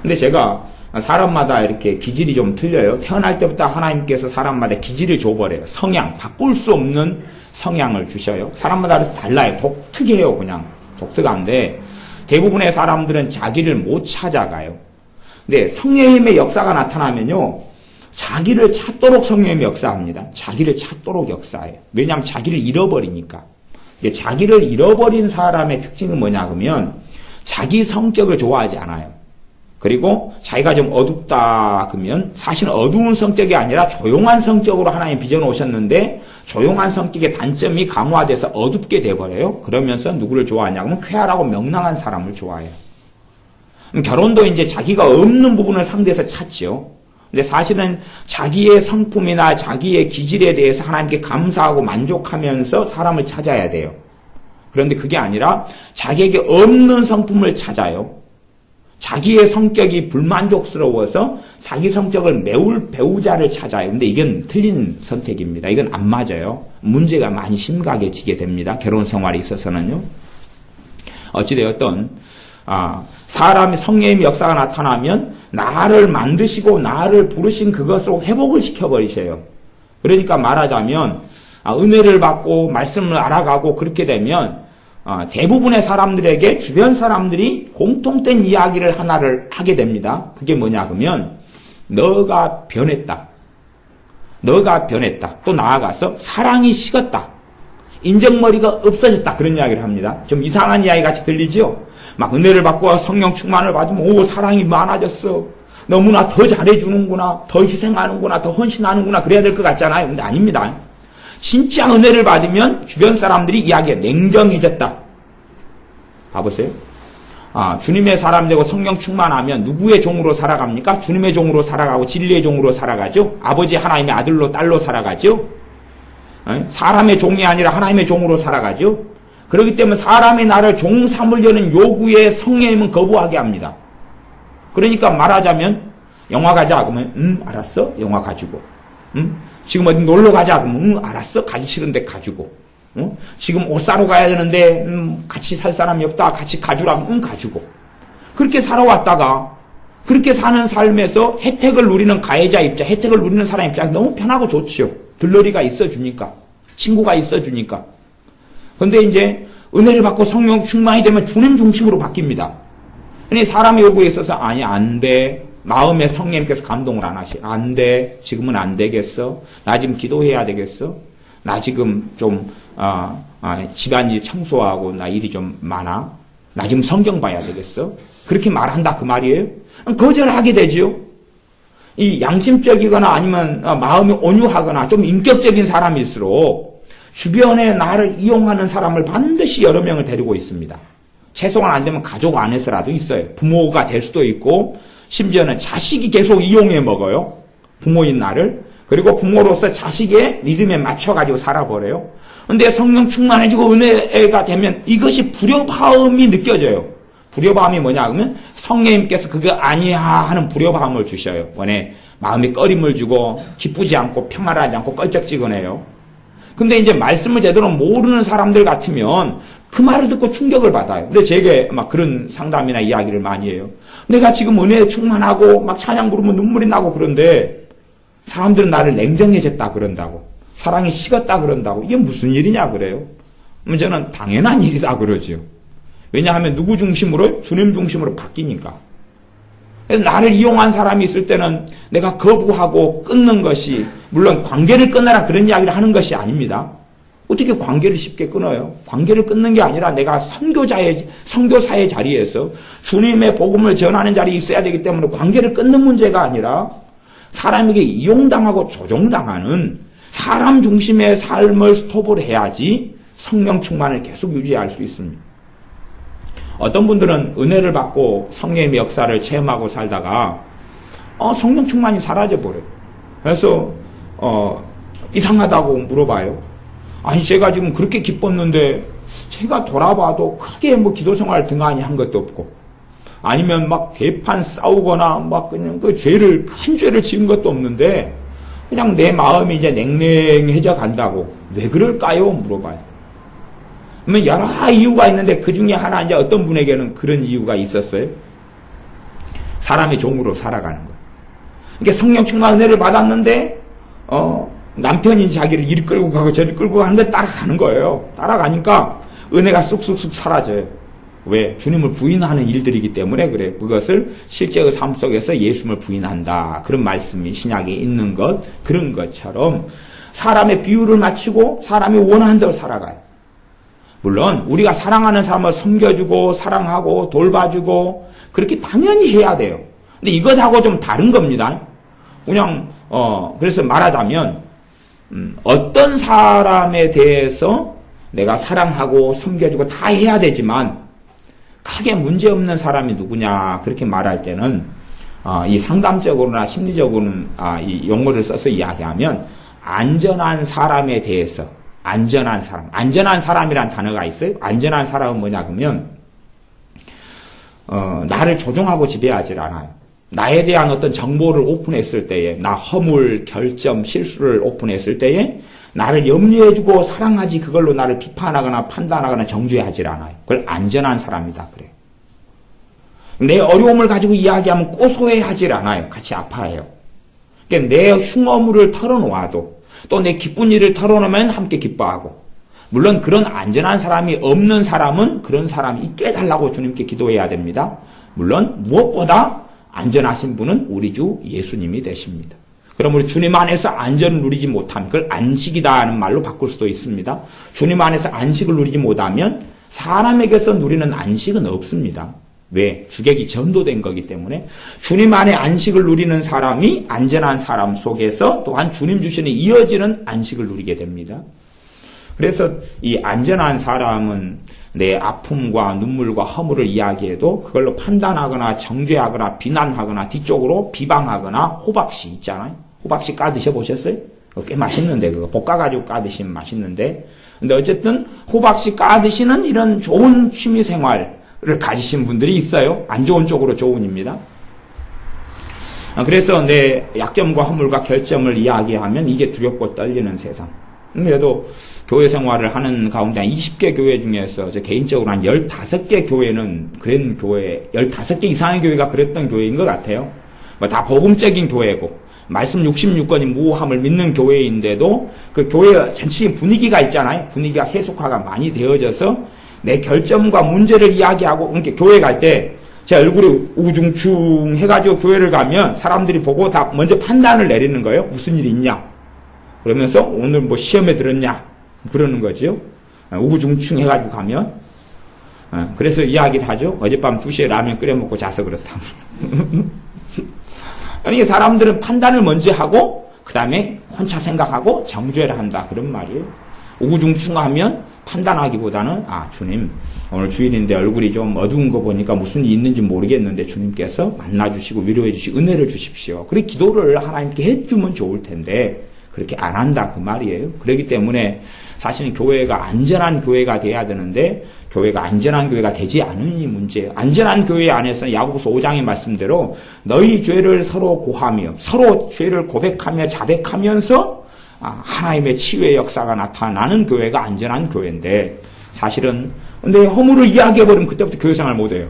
근데 제가 사람마다 이렇게 기질이 좀 틀려요. 태어날 때부터 하나님께서 사람마다 기질을 줘버려요. 성향, 바꿀 수 없는 성향을 주셔요. 사람마다 그래서 달라요. 독특해요. 그냥 독특한데 대부분의 사람들은 자기를 못 찾아가요. 근데 성령님의 역사가 나타나면요. 자기를 찾도록 성령님이 역사합니다. 자기를 찾도록 역사해요. 왜냐하면 자기를 잃어버리니까. 자기를 잃어버린 사람의 특징은 뭐냐 그러면 자기 성격을 좋아하지 않아요. 그리고 자기가 좀 어둡다 그러면 사실은 어두운 성격이 아니라 조용한 성격으로 하나님 빚어놓으셨는데 조용한 성격의 단점이 강화돼서 어둡게 돼버려요. 그러면서 누구를 좋아하냐 그러면 쾌활하고 명랑한 사람을 좋아해요. 결혼도 이제 자기가 없는 부분을 상대에서 찾죠. 근데 사실은 자기의 성품이나 자기의 기질에 대해서 하나님께 감사하고 만족하면서 사람을 찾아야 돼요. 그런데 그게 아니라 자기에게 없는 성품을 찾아요. 자기의 성격이 불만족스러워서 자기 성격을 메울 배우자를 찾아요. 근데 이건 틀린 선택입니다. 이건 안 맞아요. 문제가 많이 심각해지게 됩니다. 결혼 생활에 있어서는요. 어찌되었든 사람이 성령의 역사가 나타나면 나를 만드시고 나를 부르신 그것으로 회복을 시켜버리셔요. 그러니까 말하자면 은혜를 받고 말씀을 알아가고 그렇게 되면 대부분의 사람들에게 주변 사람들이 공통된 이야기를 하나를 하게 됩니다. 그게 뭐냐 그러면 너가 변했다. 너가 변했다. 또 나아가서 사랑이 식었다. 인정머리가 없어졌다. 그런 이야기를 합니다. 좀 이상한 이야기 같이 들리죠? 막 은혜를 받고 성령 충만을 받으면 사랑이 많아졌어. 너무나 더 잘해주는구나. 더 희생하는구나. 더 헌신하는구나. 그래야 될 것 같잖아요. 근데 아닙니다. 진짜 은혜를 받으면 주변 사람들이 이야기해 냉정해졌다. 봐보세요. 주님의 사람 되고 성령 충만하면 누구의 종으로 살아갑니까? 주님의 종으로 살아가고 진리의 종으로 살아가죠. 아버지 하나님의 아들로 딸로 살아가죠. 사람의 종이 아니라 하나님의 종으로 살아가죠. 그렇기 때문에 사람이 나를 종 삼으려는 요구에 성령님은 거부하게 합니다. 그러니까 말하자면 영화 가자 그러면 알았어 영화 가지고 지금 어디 놀러 가자 그러면 알았어 가기 싫은데 가지고 지금 옷 사러 가야 되는데 같이 살 사람이 없다 같이 가주라 가지고 그렇게 살아왔다가 그렇게 사는 삶에서 혜택을 누리는 가해자 입장 혜택을 누리는 사람 입장에서 너무 편하고 좋지요. 들러리가 있어주니까 친구가 있어주니까. 그런데 이제 은혜를 받고 성령 충만이 되면 주님 중심으로 바뀝니다. 근데 사람의 요구에 있어서 아니 안 돼. 마음에 성령님께서 감동을 안 하시. 안 돼. 지금은 안 되겠어. 나 지금 기도해야 되겠어. 나 지금 좀 집안일 청소하고 나 일이 좀 많아. 나 지금 성경 봐야 되겠어. 그렇게 말한다 그 말이에요. 거절하게 되지요. 이 양심적이거나 아니면 마음이 온유하거나 좀 인격적인 사람일수록 주변에 나를 이용하는 사람을 반드시 여러 명을 데리고 있습니다. 최소한 안 되면 가족 안에서라도 있어요. 부모가 될 수도 있고 심지어는 자식이 계속 이용해 먹어요. 부모인 나를. 그리고 부모로서 자식의 리듬에 맞춰가지고 살아버려요. 근데 성령 충만해지고 은혜가 되면 이것이 불협화음이 느껴져요. 불협화음이 뭐냐 그러면 성령님께서 그거 아니야 하는 불협화음을 주셔요. 원래 마음에 꺼림을 주고 기쁘지 않고 평안하지 않고 껄쩍지근해요. 근데 이제 말씀을 제대로 모르는 사람들 같으면 그 말을 듣고 충격을 받아요. 근데 제게 막 그런 상담이나 이야기를 많이 해요. 내가 지금 은혜에 충만하고 막 찬양 부르면 눈물이 나고 그런데 사람들은 나를 냉정해졌다 그런다고. 사랑이 식었다 그런다고. 이게 무슨 일이냐 그래요. 그러면 저는 당연한 일이다 그러지요. 왜냐하면 누구 중심으로? 주님 중심으로 바뀌니까. 나를 이용한 사람이 있을 때는 내가 거부하고 끊는 것이 물론 관계를 끊어라 그런 이야기를 하는 것이 아닙니다. 어떻게 관계를 쉽게 끊어요? 관계를 끊는 게 아니라 내가 선교사의 자리에서 주님의 복음을 전하는 자리에 있어야 되기 때문에 관계를 끊는 문제가 아니라 사람에게 이용당하고 조종당하는 사람 중심의 삶을 스톱을 해야지 성령 충만을 계속 유지할 수 있습니다. 어떤 분들은 은혜를 받고 성령의 역사를 체험하고 살다가 성령 충만이 사라져버려요. 그래서 이상하다고 물어봐요. 아니 제가 지금 그렇게 기뻤는데 제가 돌아봐도 크게 뭐 기도생활 등한히 한 것도 없고 아니면 막 대판 싸우거나 막 그냥 그 큰 죄를 지은 것도 없는데 그냥 내 마음이 이제 냉랭해져 간다고. 왜 그럴까요? 물어봐요. 그러면 여러 이유가 있는데 그 중에 하나 이제 어떤 분에게는 그런 이유가 있었어요. 사람의 종으로 살아가는 거예요. 그러니까 성령 충만 은혜를 받았는데 남편이 자기를 이리 끌고 가고 저리 끌고 가는데 따라가는 거예요. 따라가니까 은혜가 쑥쑥쑥 사라져요. 왜? 주님을 부인하는 일들이기 때문에 그래. 그것을 실제의 삶 속에서 예수님을 부인한다. 그런 말씀이 신약에 있는 것. 그런 것처럼 사람의 비율을 맞추고 사람이 원하는 대로 살아가요. 물론 우리가 사랑하는 사람을 섬겨주고 사랑하고 돌봐주고 그렇게 당연히 해야 돼요. 근데 이것하고 좀 다른 겁니다. 그냥 그래서 말하자면 어떤 사람에 대해서 내가 사랑하고 섬겨주고 다 해야 되지만 크게 문제없는 사람이 누구냐 그렇게 말할 때는 이 상담적으로나 심리적으로는 이 용어를 써서 이야기하면 안전한 사람에 대해서 안전한 사람이란 단어가 있어요. 안전한 사람은 뭐냐 그러면 나를 조종하고 지배하지 않아요. 나에 대한 어떤 정보를 오픈했을 때에 나 허물, 결점, 실수를 오픈했을 때에 나를 염려해주고 사랑하지 그걸로 나를 비판하거나 판단하거나 정죄하지 않아요. 그걸 안전한 사람이다 그래요. 내 어려움을 가지고 이야기하면 고소해하지 않아요. 같이 아파해요. 그러니까 내 흉어물을 털어놓아도 또 내 기쁜 일을 털어놓으면 함께 기뻐하고 물론 그런 안전한 사람이 없는 사람은 그런 사람이 있게 해달라고 주님께 기도해야 됩니다. 물론 무엇보다 안전하신 분은 우리 주 예수님이 되십니다. 그럼 우리 주님 안에서 안전을 누리지 못하면 그걸 안식이다 하는 말로 바꿀 수도 있습니다. 주님 안에서 안식을 누리지 못하면 사람에게서 누리는 안식은 없습니다. 왜? 주객이 전도된 거기 때문에 주님 안에 안식을 누리는 사람이 안전한 사람 속에서 또한 주님 주시는 이어지는 안식을 누리게 됩니다. 그래서 이 안전한 사람은 내 아픔과 눈물과 허물을 이야기해도 그걸로 판단하거나 정죄하거나 비난하거나 뒤쪽으로 비방하거나 호박씨 있잖아요. 호박씨 까 드셔보셨어요? 꽤 맛있는데 그거 볶아가지고 까 드시면 맛있는데 근데 어쨌든 호박씨 까 드시는 이런 좋은 취미생활을 가지신 분들이 있어요. 안 좋은 쪽으로 좋은입니다. 그래서 내 약점과 허물과 결점을 이야기하면 이게 두렵고 떨리는 세상. 그래도 교회 생활을 하는 가운데 20개 교회 중에서 저 개인적으로 한 15개 교회는 그런 교회, 15개 이상의 교회가 그랬던 교회인 것 같아요. 뭐 다 복음적인 교회고, 말씀 66권이 무함을 믿는 교회인데도 그 교회 전체 분위기가 있잖아요. 분위기가 세속화가 많이 되어져서 내 결점과 문제를 이야기하고, 그러니까 교회 갈 때 제 얼굴이 우중충 해가지고 교회를 가면 사람들이 보고 다 먼저 판단을 내리는 거예요. 무슨 일이 있냐. 그러면서 오늘 뭐 시험에 들었냐 그러는 거죠. 우중충 해가지고 가면 그래서 이야기를 하죠. 어젯밤 2시에 라면 끓여 먹고 자서 그렇다고. 그러니까 사람들은 판단을 먼저 하고 그 다음에 혼자 생각하고 정죄를 한다 그런 말이에요. 우중충하면 판단하기보다는 주님 오늘 주일인데 얼굴이 좀 어두운 거 보니까 무슨 일이 있는지 모르겠는데 주님께서 만나주시고 위로해 주시고 은혜를 주십시오. 그렇게 기도를 하나님께 해주면 좋을 텐데 그렇게 안 한다 그 말이에요. 그렇기 때문에 사실은 교회가 안전한 교회가 돼야 되는데 교회가 안전한 교회가 되지 않으니 문제예요. 안전한 교회 안에서 야고보서 5장의 말씀대로 너희 죄를 서로 고하며 서로 죄를 고백하며 자백하면서 하나님의 치유의 역사가 나타나는 교회가 안전한 교회인데 사실은 근데 허물을 이야기해버리면 그때부터 교회생활 못해요.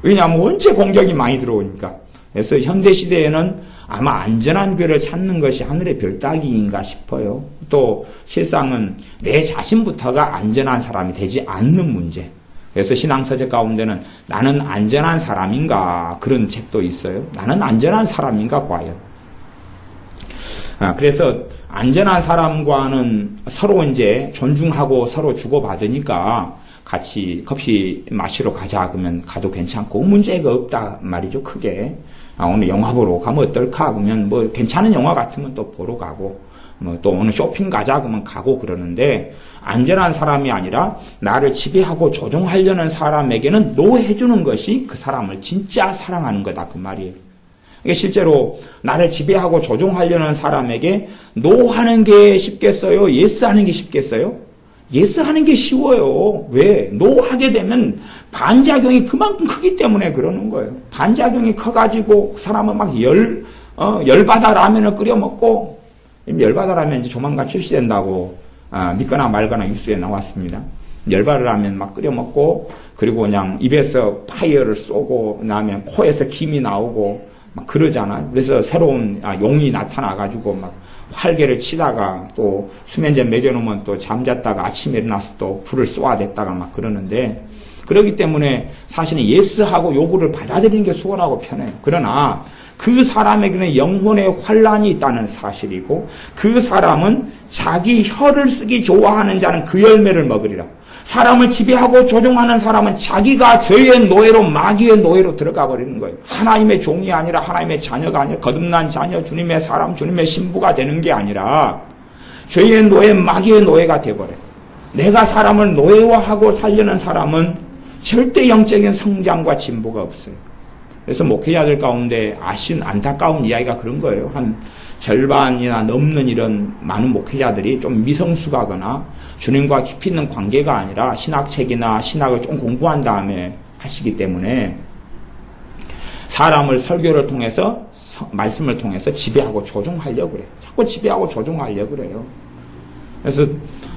왜냐하면 원체 공격이 많이 들어오니까. 그래서 현대시대에는 아마 안전한 교회를 찾는 것이 하늘의 별 따기인가 싶어요. 또 실상은 내 자신부터가 안전한 사람이 되지 않는 문제. 그래서 신앙서적 가운데는 나는 안전한 사람인가 그런 책도 있어요. 나는 안전한 사람인가 과연. 그래서 안전한 사람과는 서로 이제 존중하고 서로 주고받으니까 같이 커피 마시러 가자 그러면 가도 괜찮고 문제가 없다 말이죠. 크게. 오늘 영화 보러 가면 어떨까 그러면 뭐 괜찮은 영화 같으면 또 보러 가고 또 오늘 쇼핑 가자 그러면 가고 그러는데 안전한 사람이 아니라 나를 지배하고 조종하려는 사람에게는 노해주는 것이 그 사람을 진짜 사랑하는 거다 그 말이에요. 이게 실제로 나를 지배하고 조종하려는 사람에게 노하는 게 쉽겠어요? 예스하는 게 쉽겠어요? 예스하는 게 쉬워요. 왜? 노하게 되면 반작용이 그만큼 크기 때문에 그러는 거예요. 반작용이 커가지고 그 사람은 막 열받아 라면을 끓여 먹고 열받아 라면 이제 조만간 출시된다고 믿거나 말거나 뉴스에 나왔습니다. 열받아 라면 막 끓여 먹고 그리고 그냥 입에서 파이어를 쏘고 나면 코에서 김이 나오고 막 그러잖아요. 그래서 새로운 용이 나타나가지고 막 활개를 치다가 또 수면제 먹여놓으면 또 잠잤다가 아침에 일어나서 또 불을 쏘아댔다가 막 그러는데 그렇기 때문에 사실은 예스하고 요구를 받아들이는 게 수월하고 편해요. 그러나 그 사람에게는 영혼의 환란이 있다는 사실이고 그 사람은 자기 혀를 쓰기 좋아하는 자는 그 열매를 먹으리라. 사람을 지배하고 조종하는 사람은 자기가 죄의 노예로 마귀의 노예로 들어가 버리는 거예요. 하나님의 종이 아니라 하나님의 자녀가 아니라 거듭난 자녀 주님의 사람 주님의 신부가 되는 게 아니라 죄의 노예 마귀의 노예가 돼버려요. 내가 사람을 노예화하고 살려는 사람은 절대 영적인 성장과 진보가 없어요. 그래서 목회자들 가운데 안타까운 이야기가 그런 거예요. 한 절반이나 넘는 이런 많은 목회자들이 좀 미성숙하거나 주님과 깊이 있는 관계가 아니라 신학책이나 신학을 좀 공부한 다음에 하시기 때문에 사람을 설교를 통해서 말씀을 통해서 지배하고 조종하려고 그래요. 자꾸 지배하고 조종하려고 그래요. 그래서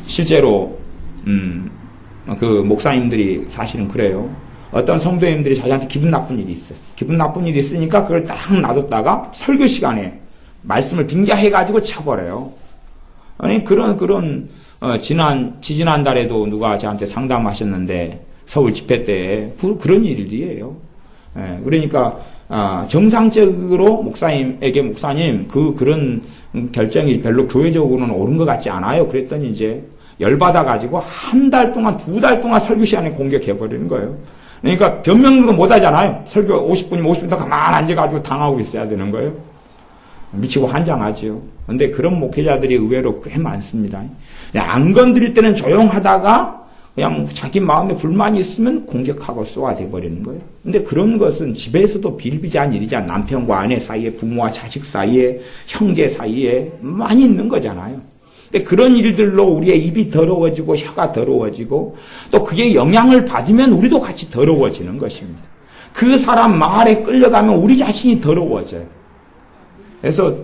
실제로 그 목사님들이 사실은 그래요. 어떤 성도님들이 자기한테 기분 나쁜 일이 있어요. 기분 나쁜 일이 있으니까 그걸 딱 놔뒀다가 설교 시간에 말씀을 등자해가지고 쳐버려요. 아니 지난달에도 누가 저한테 상담하셨는데 서울 집회 때 그런 일이에요. 그러니까 정상적으로 목사님 그런 결정이 별로 교회적으로는 옳은 것 같지 않아요. 그랬더니 이제 열받아가지고 한 달 동안 2달 동안 설교 시간에 공격해버리는 거예요. 그러니까 변명도 못 하잖아요. 설교 50분이면 50분 더 가만히 앉아가지고 당하고 있어야 되는 거예요. 미치고 환장하지요. 근데 그런 목회자들이 의외로 꽤 많습니다. 안 건드릴 때는 조용하다가 그냥 자기 마음에 불만이 있으면 공격하고 쏘아대 버리는 거예요. 근데 그런 것은 집에서도 비일비재한 일이잖아요. 남편과 아내 사이에, 부모와 자식 사이에, 형제 사이에 많이 있는 거잖아요. 근데 그런 일들로 우리의 입이 더러워지고 혀가 더러워지고 또 그게 영향을 받으면 우리도 같이 더러워지는 것입니다. 그 사람 말에 끌려가면 우리 자신이 더러워져요. 그래서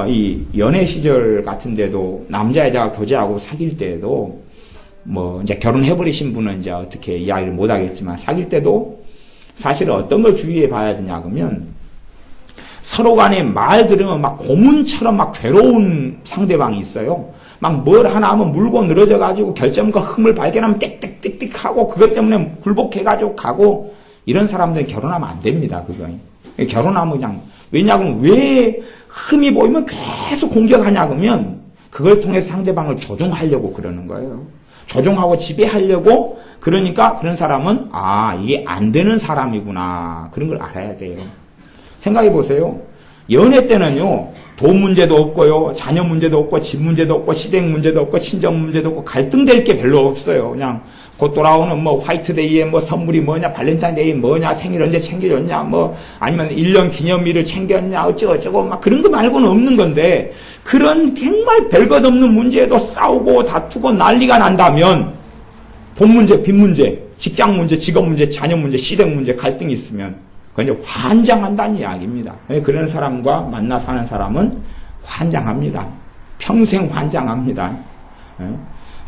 이 연애 시절 같은데도 남자 여자가 교제하고 사귈 때에도 뭐 이제 결혼해버리신 분은 이제 어떻게 이야기를 못하겠지만 사귈 때도 사실 어떤 걸 주의해 봐야 되냐 그러면 서로 간에 말 들으면 막 고문처럼 막 괴로운 상대방이 있어요. 막 뭘 하나 하면 물고 늘어져 가지고 결점과 흠을 발견하면 띡띡띡띡 하고 그것 때문에 굴복해 가지고 가고 이런 사람들은 결혼하면 안 됩니다. 그거 결혼하면 그냥 왜냐하면 왜 흠이 보이면 계속 공격하냐 그러면 그걸 통해서 상대방을 조종하려고 그러는 거예요. 조종하고 지배하려고 그러니까 그런 사람은 이게 안 되는 사람이구나 그런 걸 알아야 돼요. 생각해 보세요. 연애 때는요, 돈 문제도 없고요, 자녀 문제도 없고, 집 문제도 없고, 시댁 문제도 없고, 친정 문제도 없고, 갈등될 게 별로 없어요. 그냥 곧 돌아오는 뭐 화이트데이에 뭐 선물이 뭐냐, 발렌타인데이 뭐냐, 생일 언제 챙겨줬냐, 뭐 아니면 1년 기념일을 챙겼냐, 어쩌고저쩌고 막 그런 거 말고는 없는 건데, 그런 정말 별것 없는 문제에도 싸우고 다투고 난리가 난다면, 돈 문제, 빚 문제, 직장 문제, 직업 문제, 자녀 문제, 시댁 문제, 갈등이 있으면 그건 이제 환장한다는 이야기입니다. 그런 사람과 만나 사는 사람은 환장합니다. 평생 환장합니다.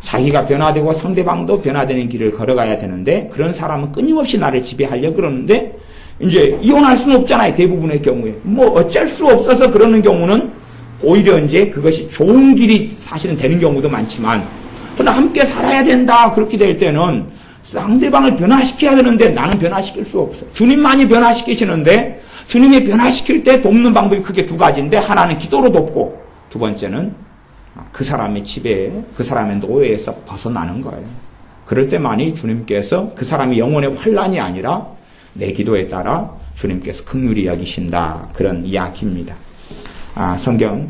자기가 변화되고 상대방도 변화되는 길을 걸어가야 되는데, 그런 사람은 끊임없이 나를 지배하려고 그러는데, 이제 이혼할 수는 없잖아요. 대부분의 경우에. 뭐 어쩔 수 없어서 그러는 경우는 오히려 이제 그것이 좋은 길이 사실은 되는 경우도 많지만, 그러나 함께 살아야 된다. 그렇게 될 때는 상대방을 변화시켜야 되는데 나는 변화시킬 수 없어. 주님만이 변화시키시는데, 주님이 변화시킬 때 돕는 방법이 크게 두 가지인데, 하나는 기도로 돕고, 두 번째는 그 사람의 지배, 그 사람의 노예에서 벗어나는 거예요. 그럴 때만이 주님께서 그 사람이 영혼의 환난이 아니라 내 기도에 따라 주님께서 긍휼히 여기신다. 그런 이야기입니다. 성경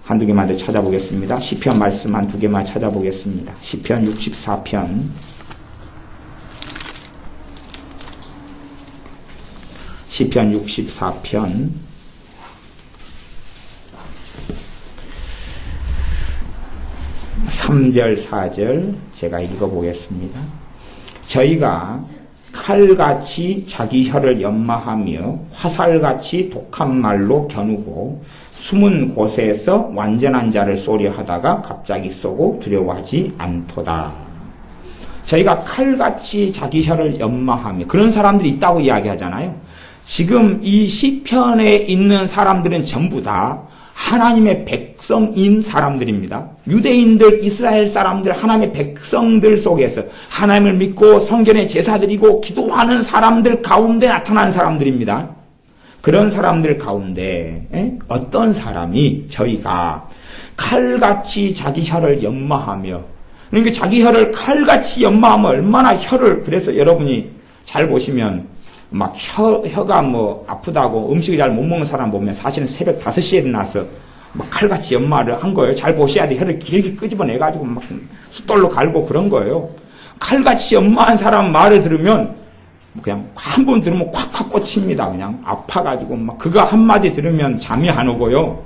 한두 개만 더 찾아보겠습니다. 시편 말씀 한두 개만 찾아보겠습니다. 시편 64편. 시편 64편. 3절, 4절 제가 읽어보겠습니다. 저희가 칼같이 자기 혀를 연마하며 화살같이 독한 말로 겨누고 숨은 곳에서 완전한 자를 쏘려하다가 갑자기 쏘고 두려워하지 않도다. 저희가 칼같이 자기 혀를 연마하며, 그런 사람들이 있다고 이야기하잖아요. 지금 이 시편에 있는 사람들은 전부 다 하나님의 백성인 사람들입니다. 유대인들, 이스라엘 사람들, 하나님의 백성들 속에서 하나님을 믿고 성전에 제사 드리고 기도하는 사람들 가운데 나타난 사람들입니다. 그런 사람들 가운데 어떤 사람이 저희가 칼같이 자기 혀를 연마하며, 그러니까 자기 혀를 칼같이 연마하면 얼마나 혀를, 그래서 여러분이 잘 보시면 막 혀가 뭐 아프다고 음식을 잘 못 먹는 사람 보면 사실은 새벽 5시에 일어나서 막 칼같이 연마를 한 거예요. 잘 보셔야 돼. 혀를 길게 끄집어내가지고 막 숫돌로 갈고 그런 거예요. 칼같이 연마한 사람 말을 들으면 그냥 한 번 들으면 콱콱 꽂힙니다. 그냥 아파가지고 막 그거 한마디 들으면 잠이 안 오고요.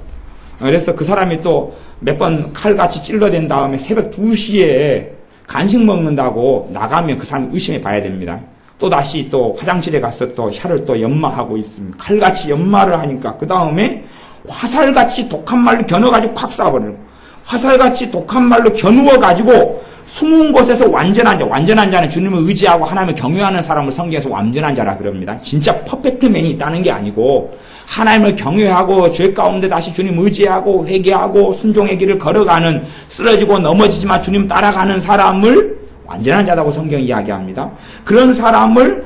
그래서 그 사람이 또 몇 번 칼같이 찔러댄 다음에 새벽 2시에 간식 먹는다고 나가면 그 사람 의심해 봐야 됩니다. 또 다시 또 화장실에 가서 또 혀를 또 연마하고 있습니다. 칼같이 연마를 하니까 그 다음에 화살같이 독한 말로 겨누어가지고 콱 쏴버리고, 화살같이 독한 말로 겨누어가지고 숨은 곳에서 완전한 자는 주님을 의지하고 하나님을 경외하는 사람을 성경에서 완전한 자라 그럽니다. 진짜 퍼펙트맨이 있다는 게 아니고 하나님을 경외하고 죄 가운데 다시 주님 의지하고 회개하고 순종의 길을 걸어가는, 쓰러지고 넘어지지만 주님 따라가는 사람을 완전한 자라고 성경이 이야기합니다. 그런 사람을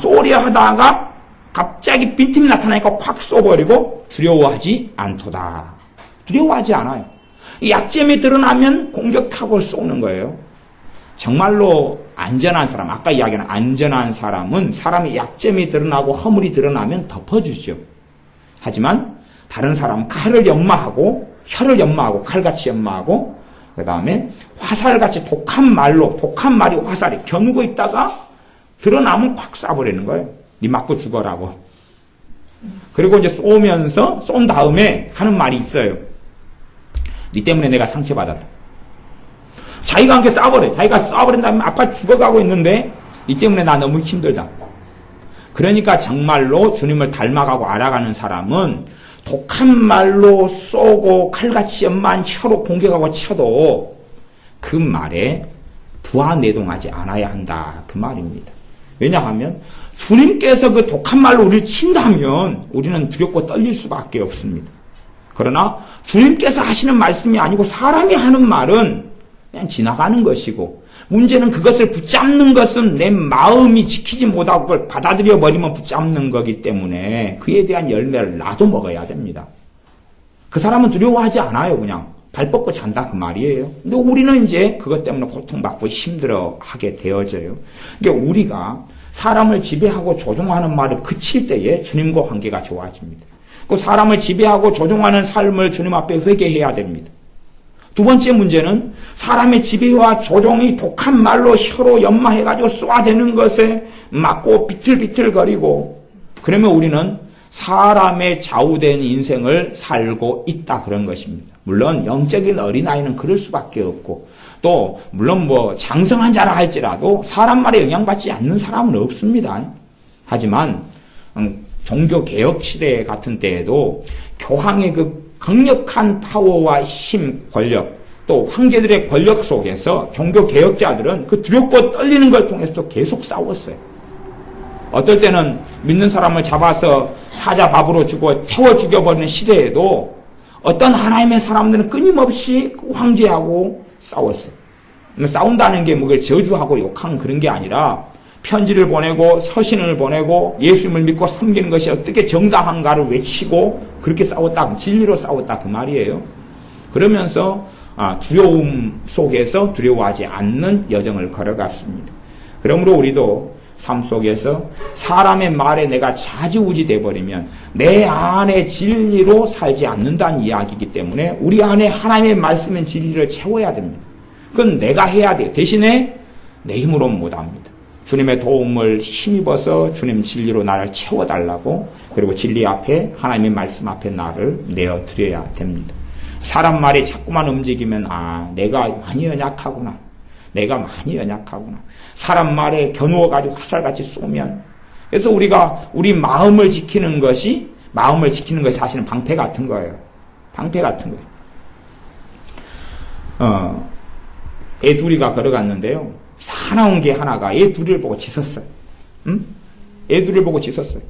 쏘려 하다가 갑자기 빈틈이 나타나니까 콱 쏘버리고 두려워하지 않도다. 두려워하지 않아요. 약점이 드러나면 공격하고 쏘는 거예요. 정말로 안전한 사람, 아까 이야기한 안전한 사람은 사람의 약점이 드러나고 허물이 드러나면 덮어주죠. 하지만 다른 사람은 칼을 연마하고 혀를 연마하고 칼같이 연마하고 그 다음에 화살같이 독한 말이 화살이 겨누고 있다가 드러나면 콱 쏴버리는 거예요. 니 맞고 죽어라고. 그리고 이제 쏜 다음에 하는 말이 있어요. 니 때문에 내가 상처받았다. 자기가 함께 쏴버려. 자기가 쏴버린 다음에 아빠 죽어가고 있는데 니 때문에 나 너무 힘들다. 그러니까 정말로 주님을 닮아가고 알아가는 사람은 독한 말로 쏘고 칼같이 연마한 혀로 공격하고 쳐도 그 말에 부하내동하지 않아야 한다. 그 말입니다. 왜냐하면 주님께서 그 독한 말로 우리를 친다면 우리는 두렵고 떨릴 수밖에 없습니다. 그러나 주님께서 하시는 말씀이 아니고 사람이 하는 말은 그냥 지나가는 것이고, 문제는 그것을 붙잡는 것은 내 마음이 지키지 못하고 그걸 받아들여 버리면 붙잡는 거기 때문에 그에 대한 열매를 나도 먹어야 됩니다. 그 사람은 두려워하지 않아요. 그냥 발 뻗고 잔다 그 말이에요. 근데 우리는 이제 그것 때문에 고통받고 힘들어하게 되어져요. 그러니까 우리가 사람을 지배하고 조종하는 말을 그칠 때에 주님과 관계가 좋아집니다. 그 사람을 지배하고 조종하는 삶을 주님 앞에 회개해야 됩니다. 두 번째 문제는 사람의 지배와 조종이 독한 말로 혀로 연마해가지고 쏘아대는 것에 맞고 비틀비틀거리고, 그러면 우리는 사람의 좌우된 인생을 살고 있다, 그런 것입니다. 물론 영적인 어린아이는 그럴 수밖에 없고, 또 물론 장성한 자라 할지라도 사람 말에 영향받지 않는 사람은 없습니다. 하지만 종교개혁 시대 같은 때에도 교황의 그 강력한 파워와 힘, 권력, 또 황제들의 권력 속에서 종교개혁자들은 그 두렵고 떨리는 걸 통해서도 계속 싸웠어요. 어떨 때는 믿는 사람을 잡아서 사자밥으로 주고 태워 죽여버리는 시대에도 어떤 하나님의 사람들은 끊임없이 황제하고 싸웠어요. 싸운다는 게 뭐 저주하고 욕하는 그런 게 아니라 편지를 보내고 서신을 보내고 예수님을 믿고 섬기는 것이 어떻게 정당한가를 외치고 그렇게 싸웠다, 진리로 싸웠다, 그 말이에요. 그러면서 두려움 속에서 두려워하지 않는 여정을 걸어갔습니다. 그러므로 우리도 삶 속에서 사람의 말에 내가 좌지우지 돼버리면 내 안에 진리로 살지 않는다는 이야기이기 때문에 우리 안에 하나님의 말씀인 진리를 채워야 됩니다. 그건 내가 해야 돼요. 대신에 내 힘으로는 못합니다. 주님의 도움을 힘입어서 주님 진리로 나를 채워달라고, 그리고 진리 앞에 하나님의 말씀 앞에 나를 내어드려야 됩니다. 사람 말이 자꾸만 움직이면 내가 많이 연약하구나. 내가 많이 연약하구나. 사람 말에 겨누어가지고 화살같이 쏘면, 그래서 우리가 우리 마음을 지키는 것이 사실은 방패 같은 거예요. 방패 같은 거예요. 애 둘이가 걸어갔는데요. 사나운 개 하나가 애 둘이를 보고 짖었어요. 애 둘이를 보고 짖었어요.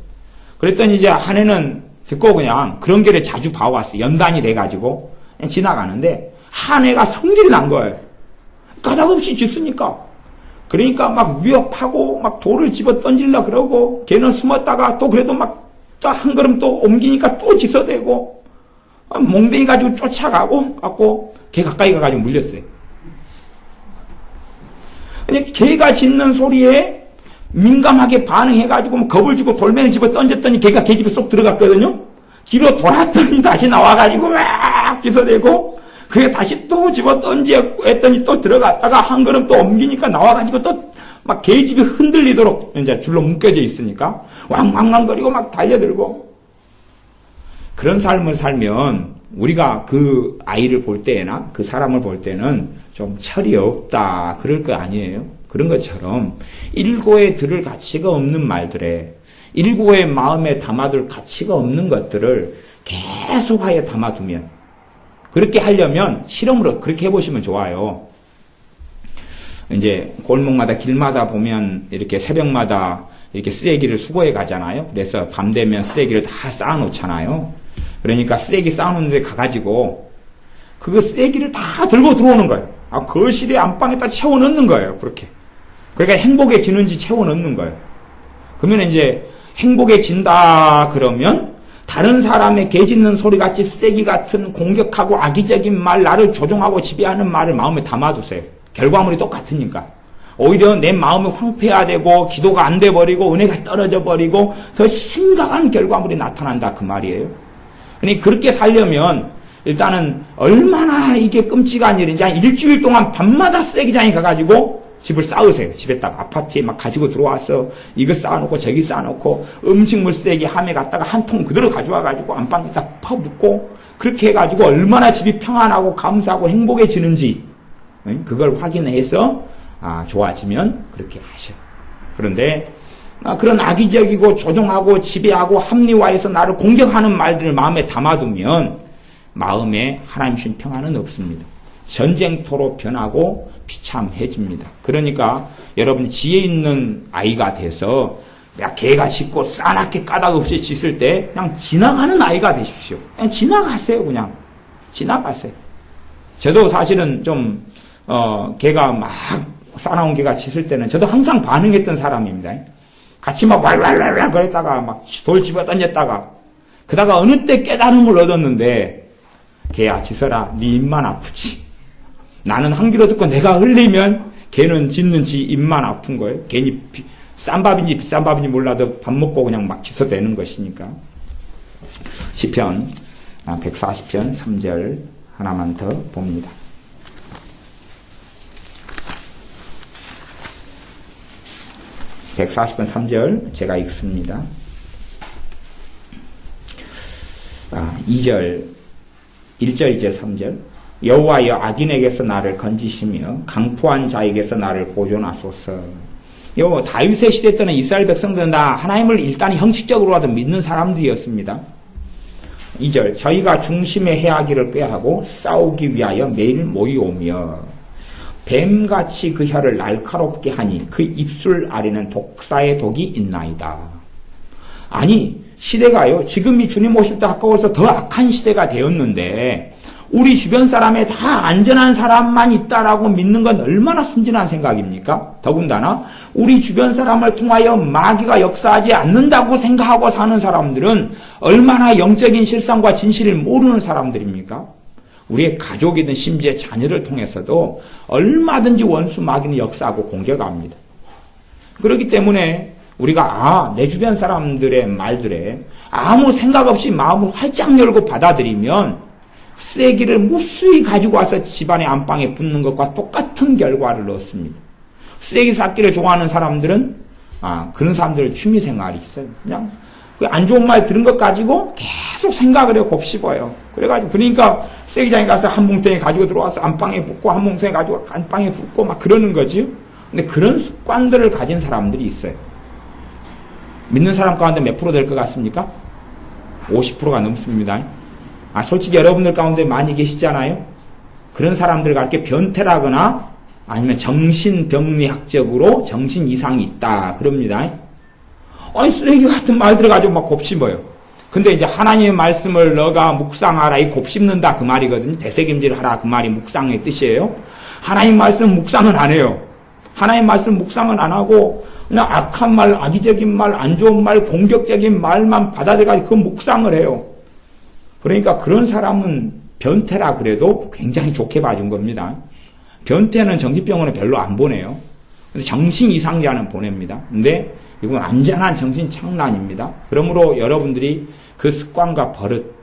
그랬더니 이제 한 애는 듣고 그냥 그런 게를 자주 봐왔어요. 연단이 돼가지고 그냥 지나가는데 한 애가 성질이 난 거예요. 까닭없이 짖으니까. 그러니까 막 위협하고 막 돌을 집어 던질라 그러고, 걔는 숨었다가 또 그래도 막 또 한 걸음 또 옮기니까 또 짖어대고, 몽둥이 가지고 쫓아가고 걔 가까이 가가지고 물렸어요. 걔가 짖는 소리에 민감하게 반응해가지고 겁을 주고 돌멩이 집어 던졌더니 걔가 걔 집에 쏙 들어갔거든요. 뒤로 돌았더니 다시 나와가지고 막 짖어대고, 그게 다시 또 집어 던지고 했더니 또 들어갔다가 한 걸음 또 옮기니까 나와가지고 또 막 걔 집이 흔들리도록 이제 줄로 묶여져 있으니까 왕왕왕거리고 막 달려들고. 그런 삶을 살면 우리가 그 아이를 볼 때나 그 사람을 볼 때는 좀 철이 없다 그럴 거 아니에요. 그런 것처럼 일고에 들을 가치가 없는 말들에, 일고의 마음에 담아둘 가치가 없는 것들을 계속하여 담아두면, 그렇게 하려면 실험으로 그렇게 해보시면 좋아요. 이제 골목마다 길마다 보면 이렇게 새벽마다 이렇게 쓰레기를 수거해 가잖아요. 그래서 밤 되면 쓰레기를 다 쌓아놓잖아요. 그러니까 쓰레기 쌓아놓는 데 가가지고 그거 쓰레기를 다 들고 들어오는 거예요. 거실에 안방에다 채워 넣는 거예요. 그렇게. 그러니까 행복해지는지 채워 넣는 거예요. 그러면 이제 행복해진다 그러면 다른 사람의 개 짖는 소리같이 쓰레기 같은 공격하고 악의적인 말, 나를 조종하고 지배하는 말을 마음에 담아두세요. 결과물이 똑같으니까. 오히려 내 마음이 황폐화되고 기도가 안 돼버리고 은혜가 떨어져 버리고 더 심각한 결과물이 나타난다 그 말이에요. 그러니까 그렇게 살려면 일단은 얼마나 이게 끔찍한 일인지 한 일주일 동안 밤마다 쓰레기장에 가가지고 집을 쌓으세요. 집에다가 아파트에 막 가지고 들어와서 이거 쌓아놓고 저기 쌓아놓고 음식물 쓰레기 함에 갔다가 한 통 그대로 가져와가지고 안방에다 퍼붓고, 그렇게 해가지고 얼마나 집이 평안하고 감사하고 행복해지는지 그걸 확인해서 좋아지면 그렇게 하셔요. 그런데 그런 악의적이고 조종하고 지배하고 합리화해서 나를 공격하는 말들을 마음에 담아두면 마음에 하나님 주신 평안은 없습니다. 전쟁터로 변하고 비참해집니다. 그러니까 여러분 지혜 있는 아이가 돼서 개가 짖고 싸납게 까닭 없이 짖을 때 그냥 지나가는 아이가 되십시오. 그냥 지나가세요. 그냥 지나가세요. 저도 사실은 좀 개가 막 싸나운 개가 짖을 때는 저도 항상 반응했던 사람입니다. 같이 막 왈왈왈왈 그랬다가 막 돌 집어 던졌다가, 그러다가 어느 때 깨달음을 얻었는데, 개야 짖어라. 네 입만 아프지. 나는 한 귀로 듣고 내가 흘리면 걔는 짖는지 입만 아픈 거예요. 괜히 싼 밥인지 비싼 밥인지 몰라도 밥 먹고 그냥 막 짖어대는 것이니까. 시편 140편 3절 하나만 더 봅니다. (140편) 3절 제가 읽습니다. 2절 1절 2절 3절 여호와여 악인에게서 나를 건지시며 강포한 자에게서 나를 보존하소서. 다윗의 시대 때는 이스라엘 백성들은 다 하나님을 일단 형식적으로라도 믿는 사람들이었습니다. 2절 저희가 중심의 해하기를 꾀하고 싸우기 위하여 매일 모이오며 뱀같이 그 혀를 날카롭게 하니 그 입술 아래는 독사의 독이 있나이다. 아니 시대가요 지금이 주님 오실 때 가까워서 더 악한 시대가 되었는데 우리 주변 사람에 다 안전한 사람만 있다라고 믿는 건 얼마나 순진한 생각입니까? 더군다나 우리 주변 사람을 통하여 마귀가 역사하지 않는다고 생각하고 사는 사람들은 얼마나 영적인 실상과 진실을 모르는 사람들입니까? 우리의 가족이든 심지어 자녀를 통해서도 얼마든지 원수 마귀는 역사하고 공격합니다. 그렇기 때문에 우리가 내 주변 사람들의 말들에 아무 생각 없이 마음을 활짝 열고 받아들이면 쓰레기를 무수히 가지고 와서 집안의 안방에 붓는 것과 똑같은 결과를 얻습니다. 쓰레기 쌓기를 좋아하는 사람들은 그런 사람들의 취미생활이 있어요. 그냥 그 안 좋은 말 들은 것 가지고 계속 생각을 해요. 곱씹어요. 그러니까 쓰레기장에 가서 한 뭉텅이 가지고 들어와서 안방에 붓고 한 뭉텅이 가지고 안방에 붓고 막 그러는 거지. 근데 그런 습관들을 가진 사람들이 있어요. 믿는 사람 가운데 몇 프로 될 것 같습니까? 50%가 넘습니다. 솔직히 여러분들 가운데 많이 계시잖아요. 그런 사람들과 이렇게 변태라거나 아니면 정신병리학적으로 정신 이상이 있다 그럽니다. 쓰레기 같은 말들 가지고 막 곱씹어요. 근데 이제 하나님의 말씀을 너가 묵상하라, 이 곱씹는다 그 말이거든요. 되새김질하라 그 말이 묵상의 뜻이에요. 하나님 말씀 묵상은 안 해요. 하나님 말씀 묵상은 안 하고 그냥 악한 말, 악의적인 말, 안 좋은 말, 공격적인 말만 받아들여가지고 그 묵상을 해요. 그러니까 그런 사람은 변태라 그래도 굉장히 좋게 봐준 겁니다. 변태는 정신병원에 별로 안 보내요. 그래서 정신 이상자는 보냅니다. 근데 이건 안전한 정신 착란입니다. 그러므로 여러분들이 그 습관과 버릇,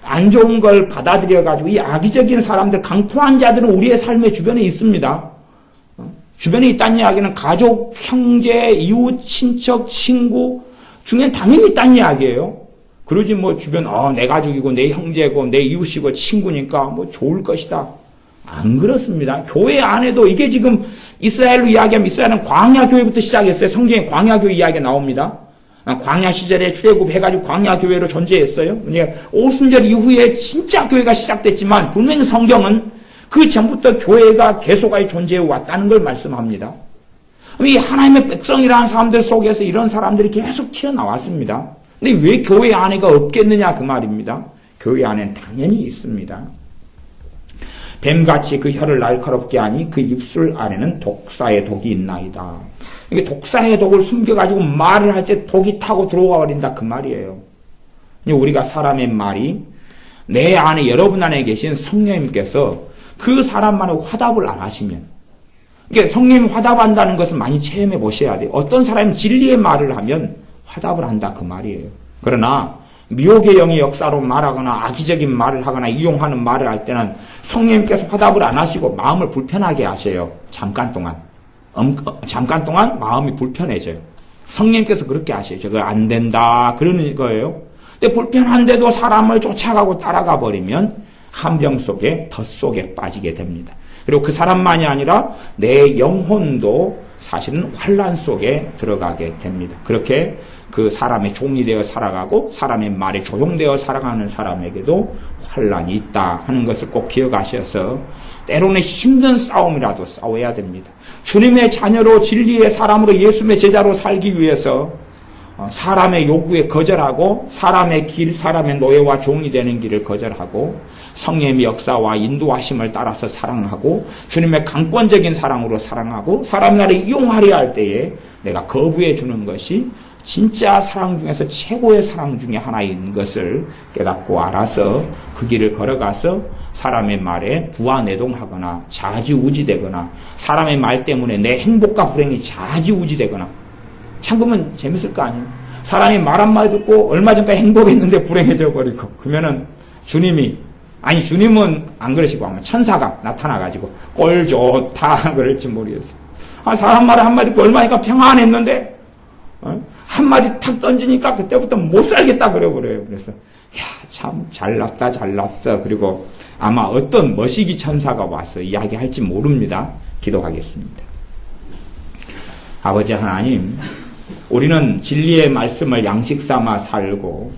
안 좋은 걸 받아들여가지고 이 악의적인 사람들, 강포한 자들은 우리의 삶의 주변에 있습니다. 주변에 있다는 이야기는 가족, 형제, 이웃, 친척, 친구 중엔 당연히 있다는 이야기예요. 그러지 주변 내 가족이고 내 형제고 내 이웃이고 친구니까 좋을 것이다. 안 그렇습니다. 교회 안에도 이게 지금 이스라엘로 이야기하면 이스라엘은 광야교회부터 시작했어요. 성경에 광야교회 이야기가 나옵니다. 광야 시절에 출애굽해가지고 광야교회로 존재했어요. 오순절 이후에 진짜 교회가 시작됐지만 분명히 성경은 그 전부터 교회가 계속하여 존재해 왔다는 걸 말씀합니다. 이 하나님의 백성이라는 사람들 속에서 이런 사람들이 계속 튀어나왔습니다. 근데 왜 교회 안에가 없겠느냐 그 말입니다. 교회 안에는 당연히 있습니다. 뱀같이 그 혀를 날카롭게 하니 그 입술 안에는 독사의 독이 있나이다. 이게 독사의 독을 숨겨가지고 말을 할 때 독이 타고 들어와 버린다 그 말이에요. 우리가 사람의 말이 내 안에 여러분 안에 계신 성령님께서 그 사람만의 화답을 안 하시면 이게 성령님이 화답한다는 것을 많이 체험해 보셔야 돼요. 어떤 사람이 진리의 말을 하면 화답을 한다 그 말이에요. 그러나 미혹의 영의 역사로 말하거나 악의적인 말을 하거나 이용하는 말을 할 때는 성령님께서 화답을 안 하시고 마음을 불편하게 하셔요. 잠깐 동안 마음이 불편해져요. 성령님께서 그렇게 하셔요. 그거 안 된다 그러는 거예요. 근데 불편한데도 사람을 쫓아가고 따라가 버리면 함정 속에 덫 속에 빠지게 됩니다. 그리고 그 사람만이 아니라 내 영혼도 사실은 환란 속에 들어가게 됩니다. 그렇게 그 사람의 종이 되어 살아가고 사람의 말에 조종되어 살아가는 사람에게도 환란이 있다 하는 것을 꼭 기억하셔서 때로는 힘든 싸움이라도 싸워야 됩니다. 주님의 자녀로 진리의 사람으로 예수님의 제자로 살기 위해서 사람의 요구에 거절하고 사람의 길, 사람의 노예와 종이 되는 길을 거절하고 성령의 역사와 인도하심을 따라서 사랑하고 주님의 강권적인 사랑으로 사랑하고 사람 나를 이용하려 할 때에 내가 거부해 주는 것이 진짜 사랑 중에서 최고의 사랑 중에 하나인 것을 깨닫고 알아서 그 길을 걸어가서 사람의 말에 부하내동하거나 좌지우지되거나 사람의 말 때문에 내 행복과 불행이 좌지우지되거나 참 그러면 재밌을 거 아니에요. 사람이 말 한마디 듣고 얼마 전까지 행복했는데 불행해져 버리고, 그러면은 주님은 안 그러시고 아마 천사가 나타나가지고 꼴 좋다 그럴지 모르겠어요. 사람 말 한마디 듣고 얼마니까 평안했는데, 한마디 탁 던지니까 그때부터 못 살겠다 그래버려요. 그래서, 참, 잘났어. 그리고 아마 어떤 머시기 천사가 와서 이야기할지 모릅니다. 기도하겠습니다. 아버지 하나님, 우리는 진리의 말씀을 양식 삼아 살고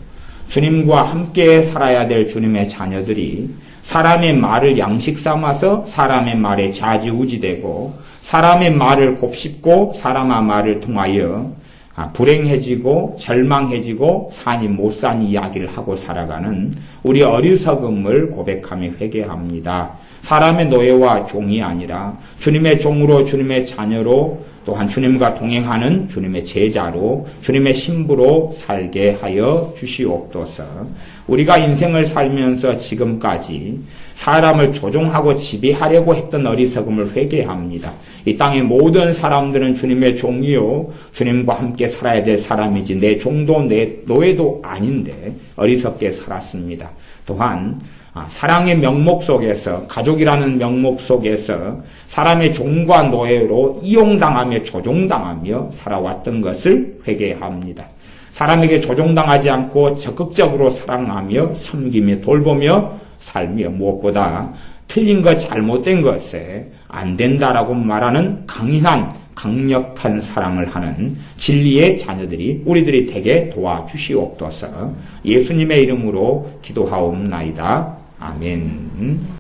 주님과 함께 살아야 될 주님의 자녀들이 사람의 말을 양식 삼아서 사람의 말에 좌지우지되고 사람의 말을 곱씹고 사람의 말을 통하여 불행해지고 절망해지고 사니 못 사니 이야기를 하고 살아가는 우리 어리석음을 고백하며 회개합니다. 사람의 노예와 종이 아니라 주님의 종으로 주님의 자녀로 또한 주님과 동행하는 주님의 제자로 주님의 신부로 살게 하여 주시옵소서. 우리가 인생을 살면서 지금까지 사람을 조종하고 지배하려고 했던 어리석음을 회개합니다. 이 땅의 모든 사람들은 주님의 종이요 주님과 함께 살아야 될 사람이지 내 종도 내 노예도 아닌데 어리석게 살았습니다. 또한 사랑의 명목 속에서 가족이라는 명목 속에서 사람의 종과 노예로 이용당하며 조종당하며 살아왔던 것을 회개합니다. 사람에게 조종당하지 않고 적극적으로 사랑하며 섬기며 돌보며 살며 무엇보다 틀린 것 잘못된 것에 안 된다라고 말하는 강력한 사랑을 하는 진리의 자녀들이 우리들이 되게 도와주시옵소서. 예수님의 이름으로 기도하옵나이다. 아멘.